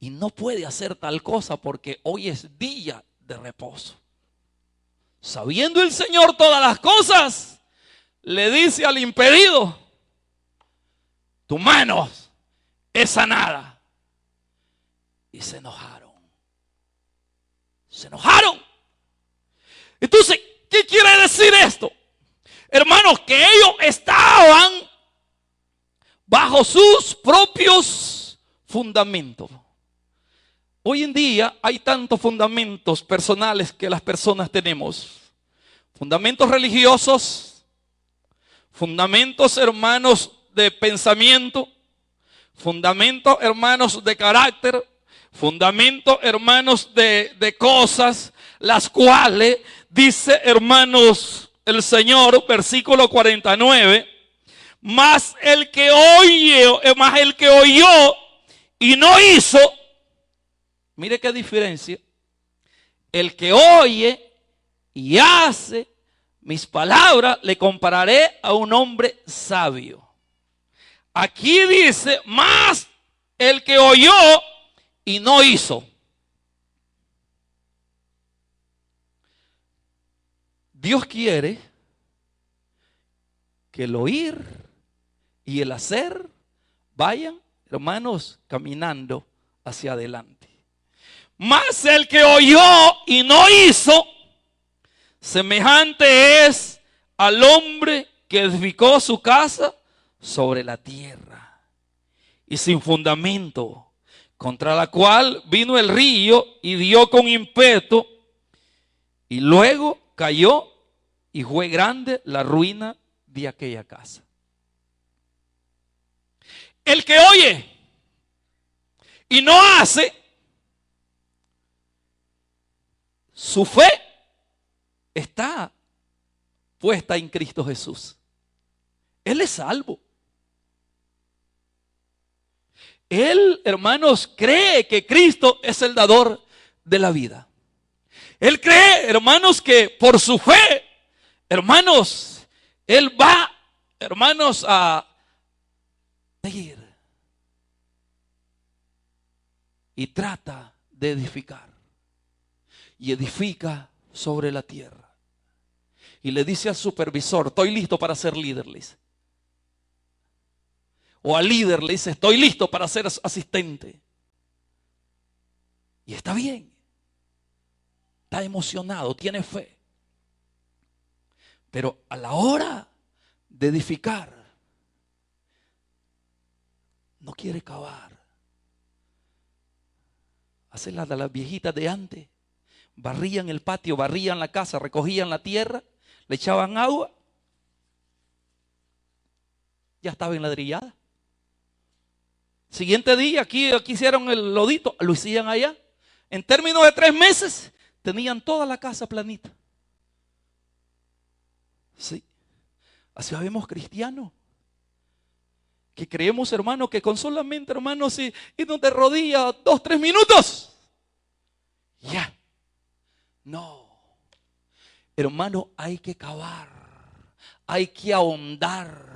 Y no puede hacer tal cosa porque hoy es día de reposo. Sabiendo el Señor todas las cosas, le dice al impedido, tu mano es sanada. Y se enojaron. Se enojaron. Entonces, ¿qué quiere decir esto? Hermanos, que ellos estaban bajo sus propios fundamentos. Hoy en día hay tantos fundamentos personales que las personas tenemos. Fundamentos religiosos, fundamentos, hermanos, de pensamiento, fundamentos, hermanos, de carácter, fundamentos, hermanos, de cosas, las cuales dice, hermanos, el Señor, versículo 49, más el que oyó y no hizo. Mire qué diferencia. El que oye y hace mis palabras, le compararé a un hombre sabio. Aquí dice, más el que oyó y no hizo. Dios quiere que el oír y el hacer vayan, hermanos, caminando hacia adelante. Mas el que oyó y no hizo, semejante es al hombre que edificó su casa sobre la tierra y sin fundamento, contra la cual vino el río y dio con ímpetu, y luego cayó y fue grande la ruina de aquella casa. El que oye y no hace, su fe está puesta en Cristo Jesús. Él es salvo. Él, hermanos, cree que Cristo es el dador de la vida. Él cree, hermanos, que por su fe, hermanos, él va, hermanos, a seguir y trata de edificar. Y edifica sobre la tierra. Y le dice al supervisor, estoy listo para ser líder, le dice. O al líder le dice, estoy listo para ser asistente. Y está bien. Está emocionado, tiene fe. Pero a la hora de edificar, no quiere cavar. Hace la de las viejitas de antes. Barrían el patio, barrían la casa, recogían la tierra, le echaban agua. Ya estaba enladrillada. Siguiente día, aquí hicieron el lodito, lo hicieron allá. En términos de 3 meses, tenían toda la casa planita. Sí. Así vemos cristianos. Que creemos, hermano, que con solamente, hermanos, irnos de rodillas 2-3 minutos. Ya. No. hermano, hay que cavar, hay que ahondar.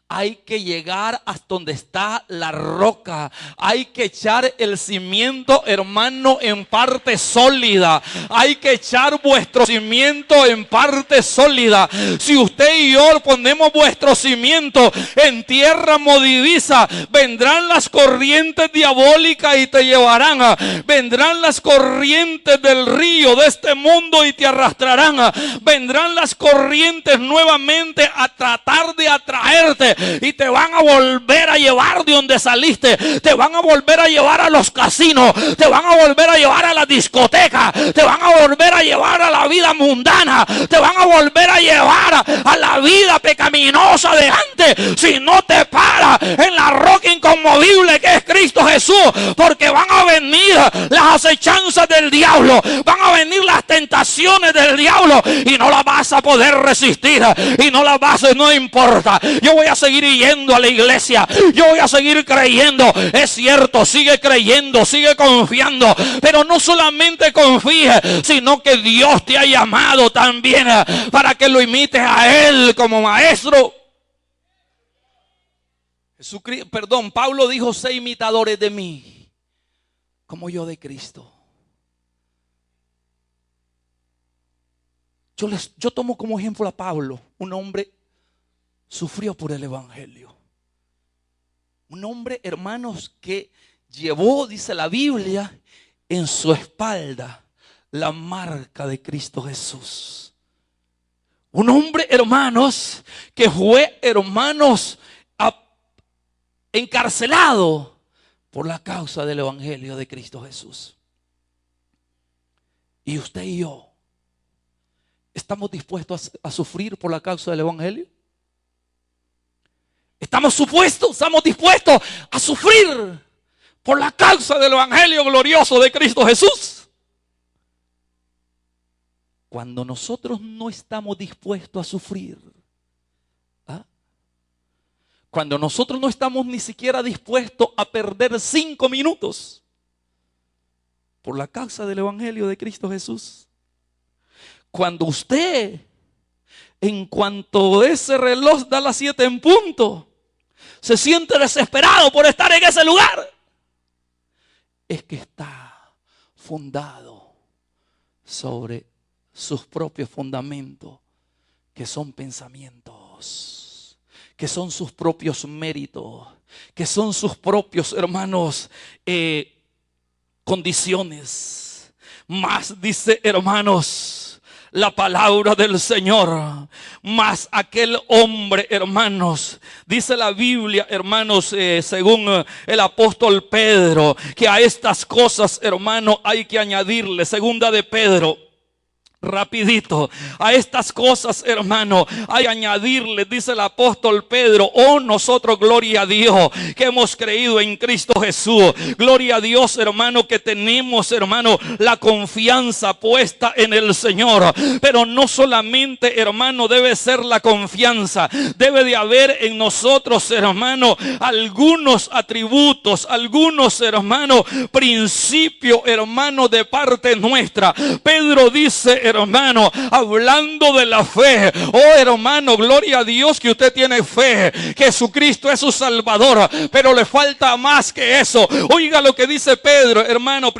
Hay que llegar hasta donde está la roca. Hay que echar el cimiento, hermano, en parte sólida. Hay que echar vuestro cimiento en parte sólida. Si usted y yo ponemos vuestro cimiento en tierra movediza, vendrán las corrientes diabólicas y te llevarán. Vendrán las corrientes del río de este mundo y te arrastrarán. Vendrán las corrientes nuevamente a tratar de atraerte y te van a volver a llevar de donde saliste. Te van a volver a llevar a los casinos, te van a volver a llevar a la discoteca, te van a volver a llevar a la vida mundana, te van a volver a llevar a la vida pecaminosa de antes, si no te paras en la roca inconmovible que es Cristo Jesús. Porque van a venir las acechanzas del diablo, van a venir las tentaciones del diablo y no las vas a poder resistir, y no las vas a, no importa. Yo voy a seguir yendo a la iglesia, yo voy a seguir creyendo. Es cierto, sigue creyendo, sigue confiando, pero no solamente confíe, sino que Dios te ha llamado también para que lo imites a Él como maestro. Pablo dijo: sé imitadores de mí, como yo de Cristo. Yo tomo como ejemplo a Pablo, un hombre sufrió por el evangelio. Un hombre, hermanos, que llevó, dice la Biblia, en su espalda la marca de Cristo Jesús. Un hombre, hermanos, que fue, hermanos, encarcelado por la causa del evangelio de Cristo Jesús. Y usted y yo, ¿estamos dispuestos a sufrir por la causa del evangelio? Estamos dispuestos a sufrir por la causa del evangelio glorioso de Cristo Jesús. Cuando nosotros no estamos dispuestos a sufrir, cuando nosotros no estamos ni siquiera dispuestos a perder 5 minutos por la causa del evangelio de Cristo Jesús, cuando usted, en cuanto ese reloj da las 7 en punto, se siente desesperado por estar en ese lugar, es que está fundado sobre sus propios fundamentos, que son pensamientos, que son sus propios méritos, que son sus propios, hermanos, condiciones. Más dice, hermanos, la palabra del Señor, más aquel hombre, hermanos, dice la Biblia, hermanos, según el apóstol Pedro, que a estas cosas, hermanos, hay que añadirle, segunda de Pedro, rapidito, a estas cosas, hermano, hay que añadirle, dice el apóstol Pedro: oh, nosotros, gloria a Dios, que hemos creído en Cristo Jesús. Gloria a Dios, hermano, que tenemos, hermano, la confianza puesta en el Señor. Pero no solamente, hermano, debe ser la confianza, debe de haber en nosotros, hermano, algunos atributos, algunos, hermano, principios, hermano, de parte nuestra. Pedro dice, hermano, hablando de la fe: oh, hermano, gloria a Dios que usted tiene fe, Jesucristo es su Salvador, pero le falta más que eso. Oiga lo que dice Pedro, hermano,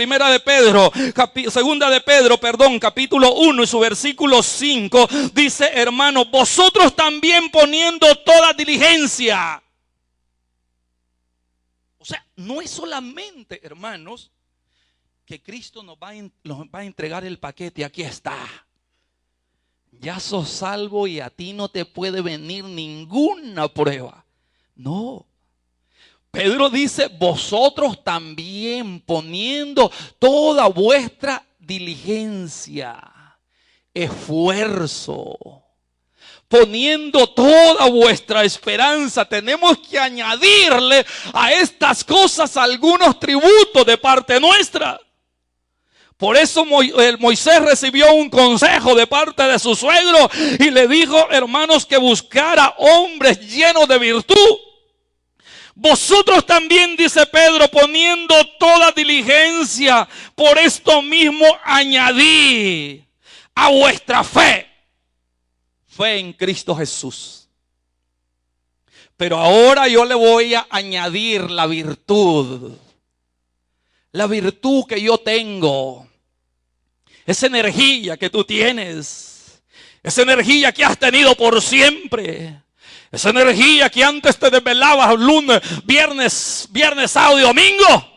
segunda de Pedro, capítulo 1 y su versículo 5, dice, hermano: vosotros también poniendo toda diligencia. O sea, no es solamente, hermanos, que Cristo nos va a entregar el paquete. Aquí está, ya sos salvo y a ti no te puede venir ninguna prueba. No, Pedro dice: vosotros también poniendo toda vuestra diligencia, esfuerzo, poniendo toda vuestra esperanza. Tenemos que añadirle a estas cosas algunos tributos de parte nuestra. Por eso Moisés recibió un consejo de parte de su suegro y le dijo, hermanos, que buscara hombres llenos de virtud. Vosotros también, dice Pedro, poniendo toda diligencia, por esto mismo añadí a vuestra fe. fe en Cristo Jesús. Pero ahora yo le voy a añadir la virtud. La virtud que yo tengo. Esa energía que tú tienes. Esa energía que has tenido por siempre. Esa energía que antes te desvelabas lunes, viernes, sábado y domingo.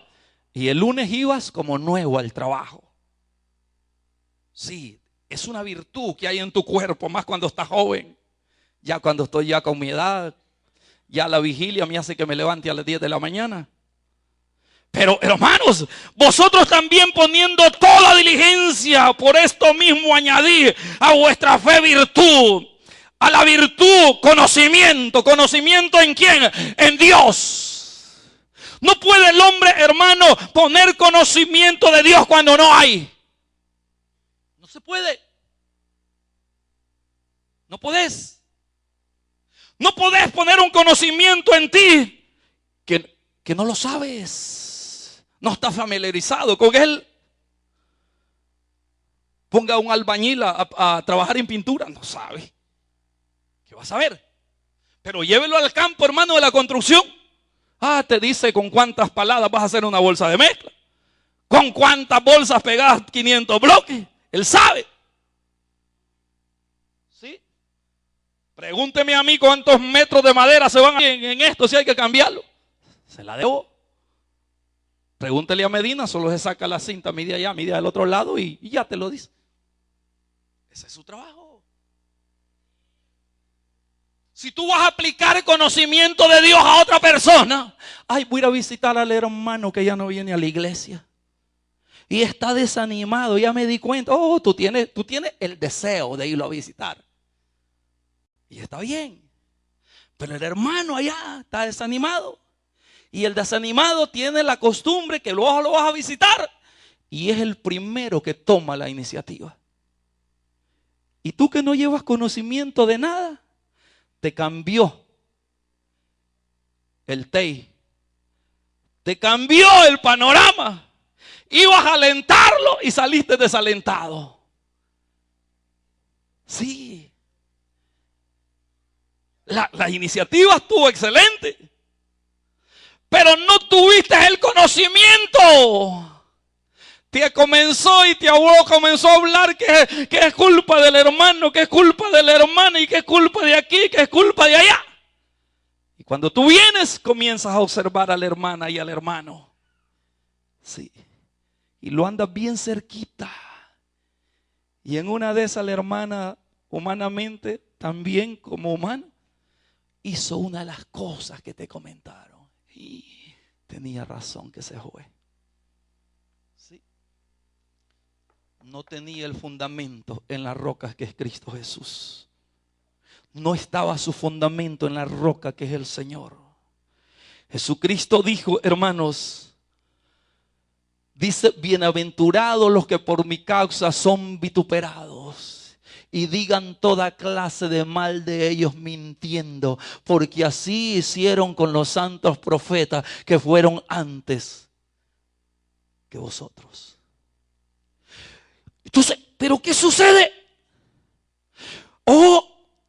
Y el lunes ibas como nuevo al trabajo. Sí, es una virtud que hay en tu cuerpo, más cuando estás joven. Ya cuando estoy ya con mi edad, ya la vigilia me hace que me levante a las 10 de la mañana. Pero hermanos, vosotros también poniendo toda diligencia, por esto mismo añadid a vuestra fe virtud. A la virtud conocimiento. ¿Conocimiento en quién? En Dios. No puede el hombre, hermano, poner conocimiento de Dios cuando no hay. No se puede. No podés. No podés poner un conocimiento en ti que no lo sabes. No estás familiarizado con él. Ponga un albañil a trabajar en pintura. No sabe. ¿Qué vas a ver? Pero llévelo al campo, hermano, de la construcción. Te dice con cuántas paladas vas a hacer una bolsa de mezcla. Con cuántas bolsas pegadas 500 bloques. Él sabe. ¿Sí? Pregúnteme a mí cuántos metros de madera se van en esto si hay que cambiarlo. Se la debo. Pregúntele a Medina, solo se saca la cinta, mide allá, mide al otro lado y ya te lo dice. Ese es su trabajo. Si tú vas a aplicar el conocimiento de Dios a otra persona, voy a ir a visitar al hermano que ya no viene a la iglesia. Y está desanimado, ya me di cuenta. Tú tienes el deseo de irlo a visitar. Y está bien. Pero el hermano allá está desanimado. Y el desanimado tiene la costumbre que luego lo vas a visitar. Y es el primero que toma la iniciativa. Y tú que no llevas conocimiento de nada, te cambió el TEI. Te cambió el panorama. Ibas a alentarlo y saliste desalentado. Sí. La iniciativa estuvo excelente. Pero no tuviste el conocimiento. Te comenzó y te abuelo comenzó a hablar que es culpa del hermano, que es culpa de la hermana y que es culpa de aquí, que es culpa de allá. Y cuando tú vienes, comienzas a observar a la hermana y al hermano. Sí. Y lo andas bien cerquita. Y en una de esas la hermana, humanamente, también como humana, hizo una de las cosas que te comentaron. Y tenía razón que se fue. Sí. No tenía el fundamento en las rocas que es Cristo Jesús. No estaba su fundamento en la roca que es el Señor. Jesucristo dijo, hermanos, dice, bienaventurados los que por mi causa son vituperados y digan toda clase de mal de ellos mintiendo, porque así hicieron con los santos profetas que fueron antes que vosotros. Entonces, ¿pero qué sucede?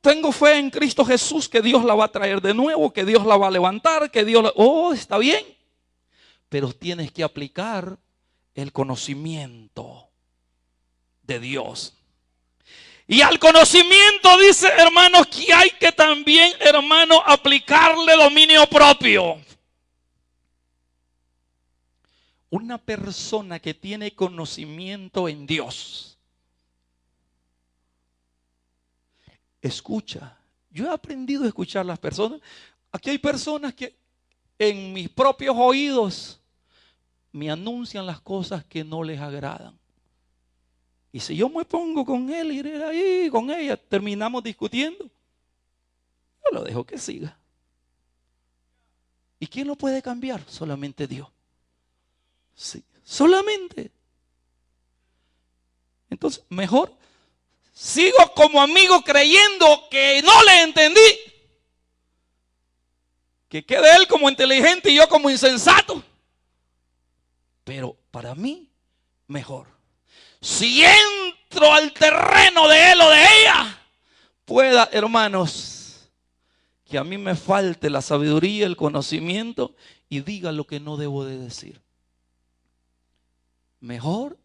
Tengo fe en Cristo Jesús que Dios la va a traer de nuevo, que Dios la va a levantar, que Dios está bien. Pero tienes que aplicar el conocimiento de Dios. Y al conocimiento dice, hermanos, que hay que también, hermanos, aplicarle dominio propio. Una persona que tiene conocimiento en Dios, escucha. Yo he aprendido a escuchar a las personas. Aquí hay personas que en mis propios oídos me anuncian las cosas que no les agradan. Y si yo me pongo con él, iré ahí con ella, terminamos discutiendo, yo lo dejo que siga. ¿Y quién lo puede cambiar? Solamente Dios. Sí, solamente. Entonces, mejor sigo como amigo creyendo que no le entendí. Que quede él como inteligente y yo como insensato. Pero para mí, mejor. Si entro al terreno de él o de ella, Pueda, hermanos, que a mí me falte la sabiduría, el conocimiento y diga lo que no debo de decir. Mejor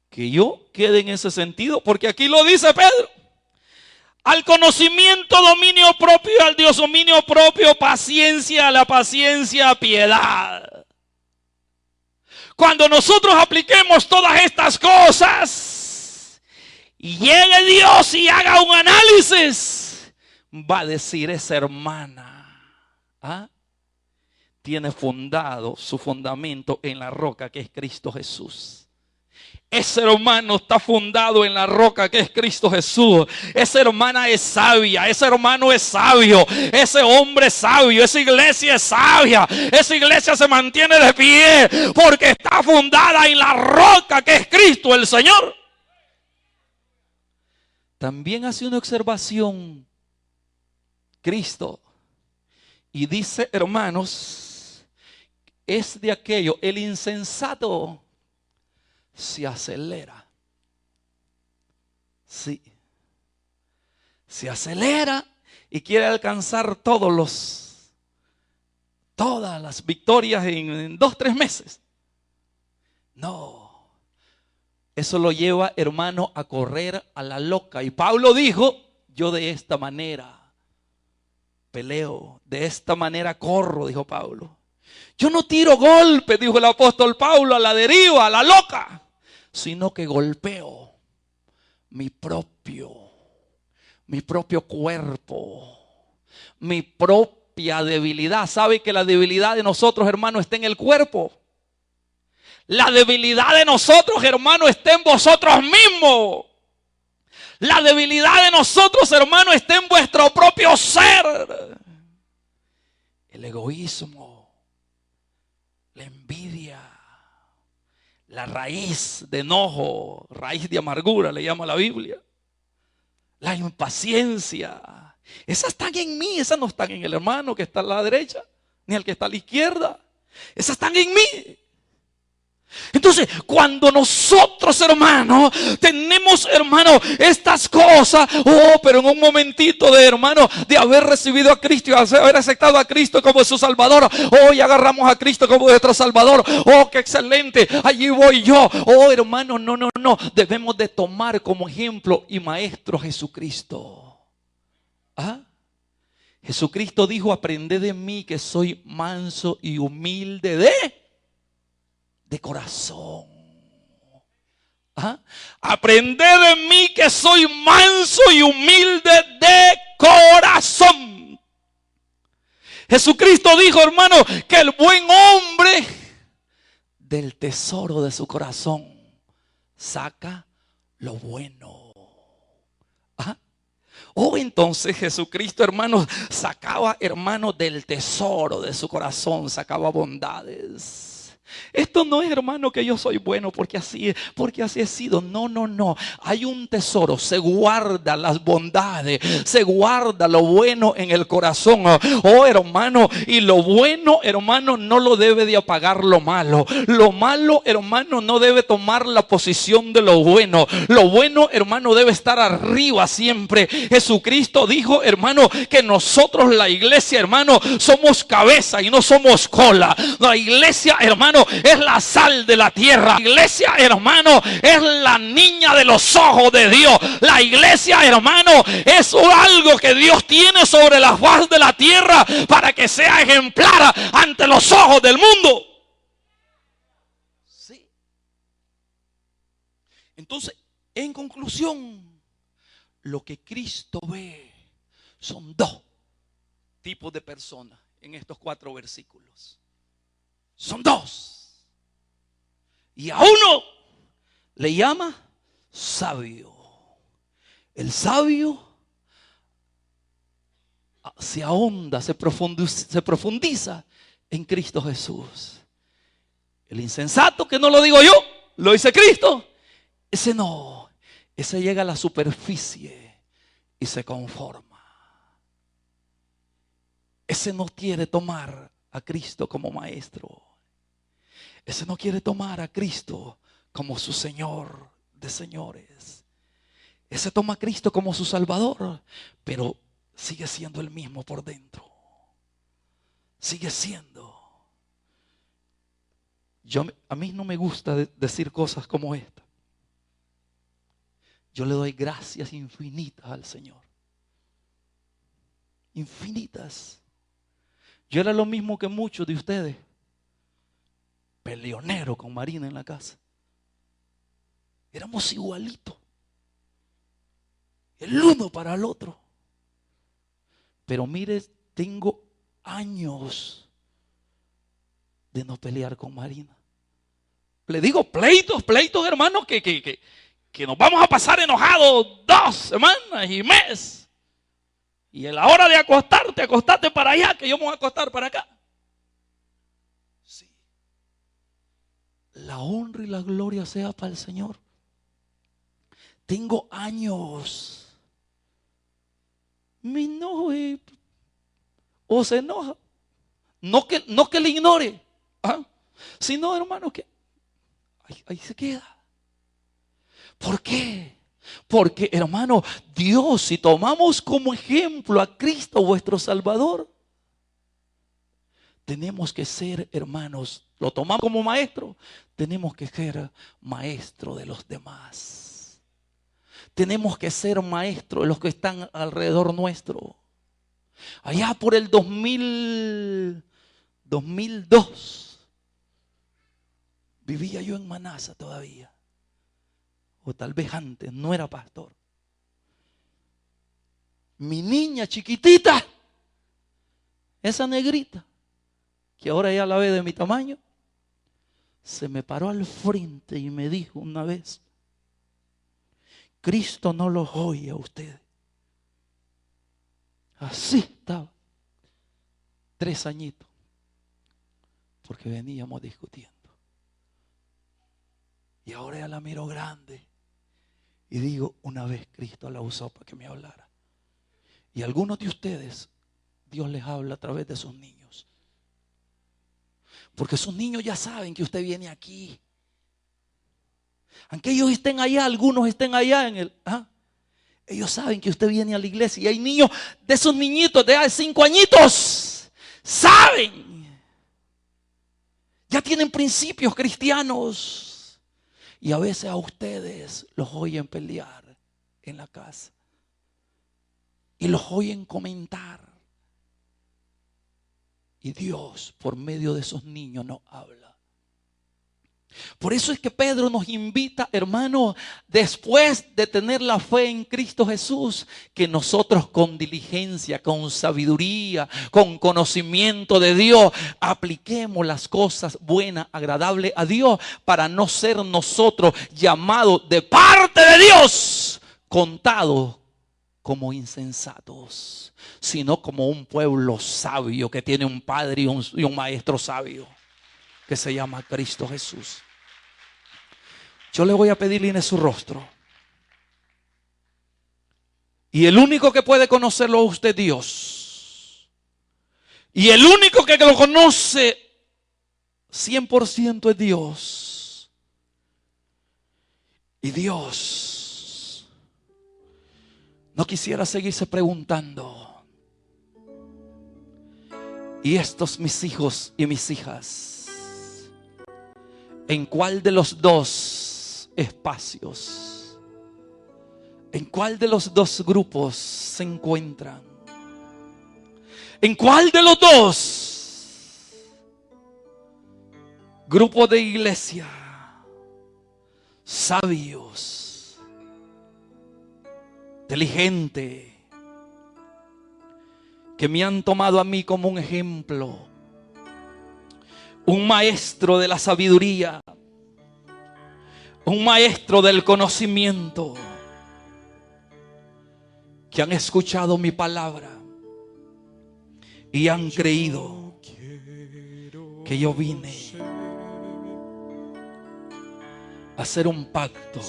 que yo quede en ese sentido, porque aquí lo dice Pedro. Al conocimiento, dominio propio, al Dios dominio propio, paciencia, a la paciencia, piedad. Cuando nosotros apliquemos todas estas cosas y llegue Dios y haga un análisis, va a decir: esa hermana tiene fundado su fundamento en la roca que es Cristo Jesús. Ese hermano está fundado en la roca que es Cristo Jesús. Esa hermana es sabia, ese hermano es sabio, ese hombre es sabio, esa iglesia es sabia. Esa iglesia se mantiene de pie porque está fundada en la roca que es Cristo el Señor. También hace una observación Cristo y dice: hermanos, es de aquello, el insensato se acelera. Sí. Se acelera y quiere alcanzar todas las victorias en 2-3 meses. No. Eso lo lleva, hermano, a correr a la loca. Y Pablo dijo: yo de esta manera peleo, de esta manera corro, dijo Pablo. Yo no tiro golpes, dijo el apóstol Pablo, a la deriva, a la loca, sino que golpeo mi propio cuerpo, mi propia debilidad. ¿Sabe que la debilidad de nosotros, hermano, está en el cuerpo? La debilidad de nosotros, hermano, está en vosotros mismos. La debilidad de nosotros, hermano, está en vuestro propio ser. El egoísmo, la envidia, la raíz de enojo, raíz de amargura, le llama la Biblia. La impaciencia. Esas están en mí, esas no están en el hermano que está a la derecha, ni el que está a la izquierda. Esas están en mí. Entonces, cuando nosotros, hermano, tenemos, hermano, estas cosas, pero en un momentito de, hermano, de haber recibido a Cristo y haber aceptado a Cristo como su Salvador, y agarramos a Cristo como nuestro Salvador, qué excelente, allí voy yo, hermano, no, debemos de tomar como ejemplo y maestro a Jesucristo. Jesucristo dijo: aprended de mí que soy manso y humilde de corazón. Aprended de mí que soy manso y humilde de corazón. Jesucristo dijo, hermano, que el buen hombre del tesoro de su corazón saca lo bueno. Entonces Jesucristo, hermano, sacaba, hermano, del tesoro de su corazón, sacaba bondades. Esto no es, hermano, que yo soy bueno porque así he sido. No. Hay un tesoro. Se guarda las bondades. Se guarda lo bueno en el corazón. Hermano. Y lo bueno, hermano, no lo debe de apagar lo malo. Lo malo, hermano, no debe tomar la posición de lo bueno. Lo bueno, hermano, debe estar arriba siempre. Jesucristo dijo, hermano, que nosotros, la iglesia, hermano, somos cabeza y no somos cola. La iglesia, hermano, es la sal de la tierra. La iglesia, hermano, es la niña de los ojos de Dios. La iglesia, hermano, es algo que Dios tiene sobre la faz de la tierra para que sea ejemplar ante los ojos del mundo. Sí. Entonces, en conclusión, lo que Cristo ve son 2 tipos de personas en estos 4 versículos. Son 2. Y a uno le llama sabio. El sabio se ahonda, se profundiza en Cristo Jesús. El insensato, que no lo digo yo, lo dice Cristo, ese no, ese llega a la superficie y se conforma. Ese no quiere tomar a Cristo como maestro. Ese no quiere tomar a Cristo como su Señor de señores. Ese toma a Cristo como su Salvador, pero sigue siendo el mismo por dentro. Sigue siendo. A mí no me gusta decir cosas como esta. Yo le doy gracias infinitas al Señor. Infinitas. Yo era lo mismo que muchos de ustedes. Peleonero con Marina en la casa. Éramos igualitos. El uno para el otro. Pero mire, tengo años de no pelear con Marina. Le digo pleitos, hermanos, que nos vamos a pasar enojados 2 semanas y mes. Y a la hora de acostarte para allá, que yo me voy a acostar para acá. Sí. La honra y la gloria sea para el Señor. Tengo años. Me enojo o se enoja. No que le ignore, sino, hermano, que ahí se queda. ¿Por qué? Porque, hermano, Dios, si tomamos como ejemplo a Cristo, vuestro Salvador, tenemos que ser, hermanos, lo tomamos como maestro, tenemos que ser maestro de los demás. Tenemos que ser maestro de los que están alrededor nuestro. Allá por el 2002, vivía yo en Manasa todavía. O tal vez antes, no era pastor. Mi niña chiquitita, esa negrita, que ahora ya la ve de mi tamaño, se me paró al frente y me dijo una vez: Cristo no los oye a ustedes. Así estaba, 3 añitos, porque veníamos discutiendo. Y ahora ya la miro grande y digo, una vez Cristo la usó para que me hablara. Y algunos de ustedes, Dios les habla a través de sus niños. Porque sus niños ya saben que usted viene aquí. Aunque ellos estén allá, algunos estén allá en el... ellos saben que usted viene a la iglesia. Y hay niños de esos niñitos de 5 añitos. Saben. Ya tienen principios cristianos. Y a veces a ustedes los oyen pelear en la casa. Y los oyen comentar. Y Dios, por medio de esos niños, nos habla. Por eso es que Pedro nos invita, hermano, después de tener la fe en Cristo Jesús, que nosotros con diligencia, con sabiduría, con conocimiento de Dios, apliquemos las cosas buenas, agradables a Dios, para no ser nosotros llamados de parte de Dios, contados como insensatos, sino como un pueblo sabio que tiene un padre y un maestro sabio, que se llama Cristo Jesús. Yo le voy a pedir en su rostro. Y el único que puede conocerlo a usted, Dios. Y el único que lo conoce 100% es Dios. Y Dios no quisiera seguirse preguntando: ¿y estos mis hijos y mis hijas, en cuál de los 2 espacios, en cuál de los 2 grupos se encuentran? ¿En cuál de los 2 grupos de iglesia sabios, inteligentes, que me han tomado a mí como un ejemplo, un maestro de la sabiduría, un maestro del conocimiento, que han escuchado mi palabra y han creído que yo vine a hacer un pacto,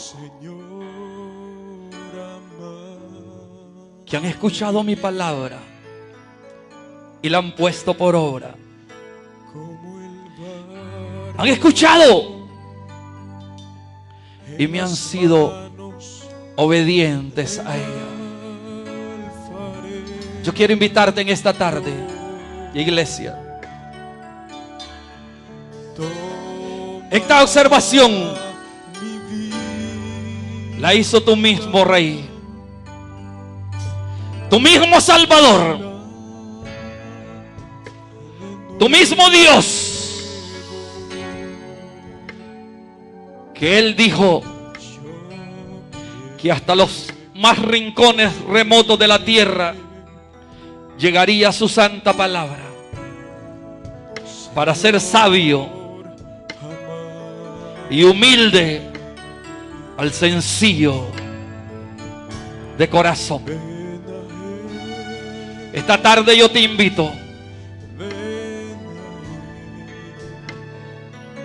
que han escuchado mi palabra y la han puesto por obra? Han escuchado y me han sido obedientes a ella. Yo quiero invitarte en esta tarde, iglesia. Esta observación la hizo tú mismo, Rey, tu mismo Salvador, tu mismo Dios, que Él dijo que hasta los más rincones remotos de la tierra llegaría su santa palabra para ser sabio y humilde al sencillo de corazón. Esta tarde yo te invito.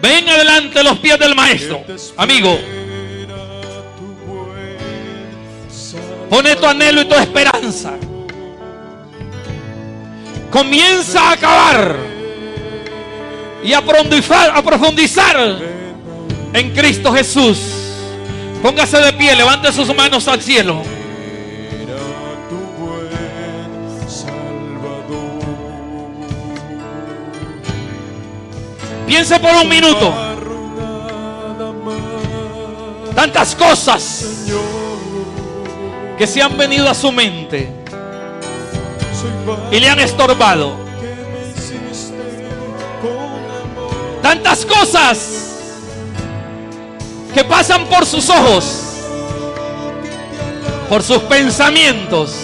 Ven adelante a los pies del Maestro, amigo. Pone tu anhelo y tu esperanza. Comienza a cavar y a profundizar en Cristo Jesús. Póngase de pie, levante sus manos al cielo. Piense por un minuto. Tantas cosas que se han venido a su mente y le han estorbado. Tantas cosas que pasan por sus ojos, por sus pensamientos,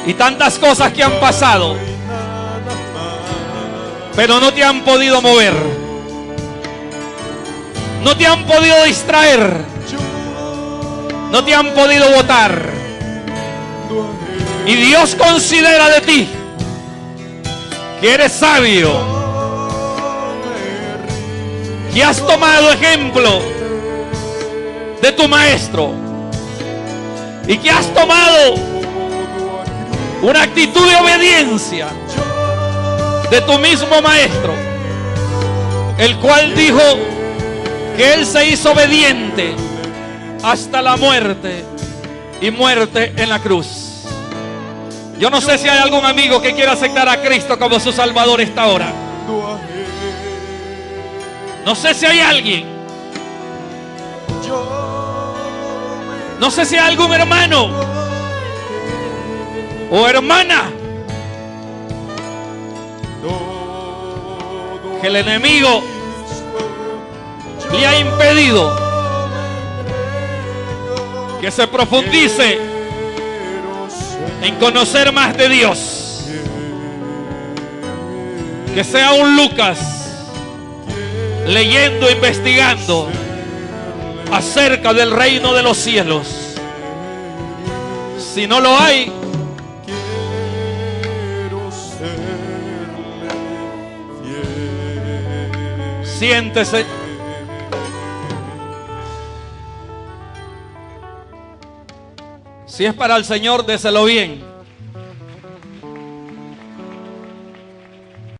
y tantas cosas que han pasado, pero no te han podido mover, no te han podido distraer, no te han podido botar. Y Dios considera de ti que eres sabio, que has tomado ejemplo de tu maestro y que has tomado una actitud de obediencia de tu mismo maestro, el cual dijo que él se hizo obediente hasta la muerte y muerte en la cruz. Yo no sé si hay algún amigo que quiera aceptar a Cristo como su Salvador esta hora. No sé si hay alguien. No sé si hay algún hermano o hermana que el enemigo le ha impedido que se profundice en conocer más de Dios, que sea un Lucas leyendo, investigando acerca del reino de los cielos. Si no lo hay, siéntese. Si es para el Señor, déselo bien.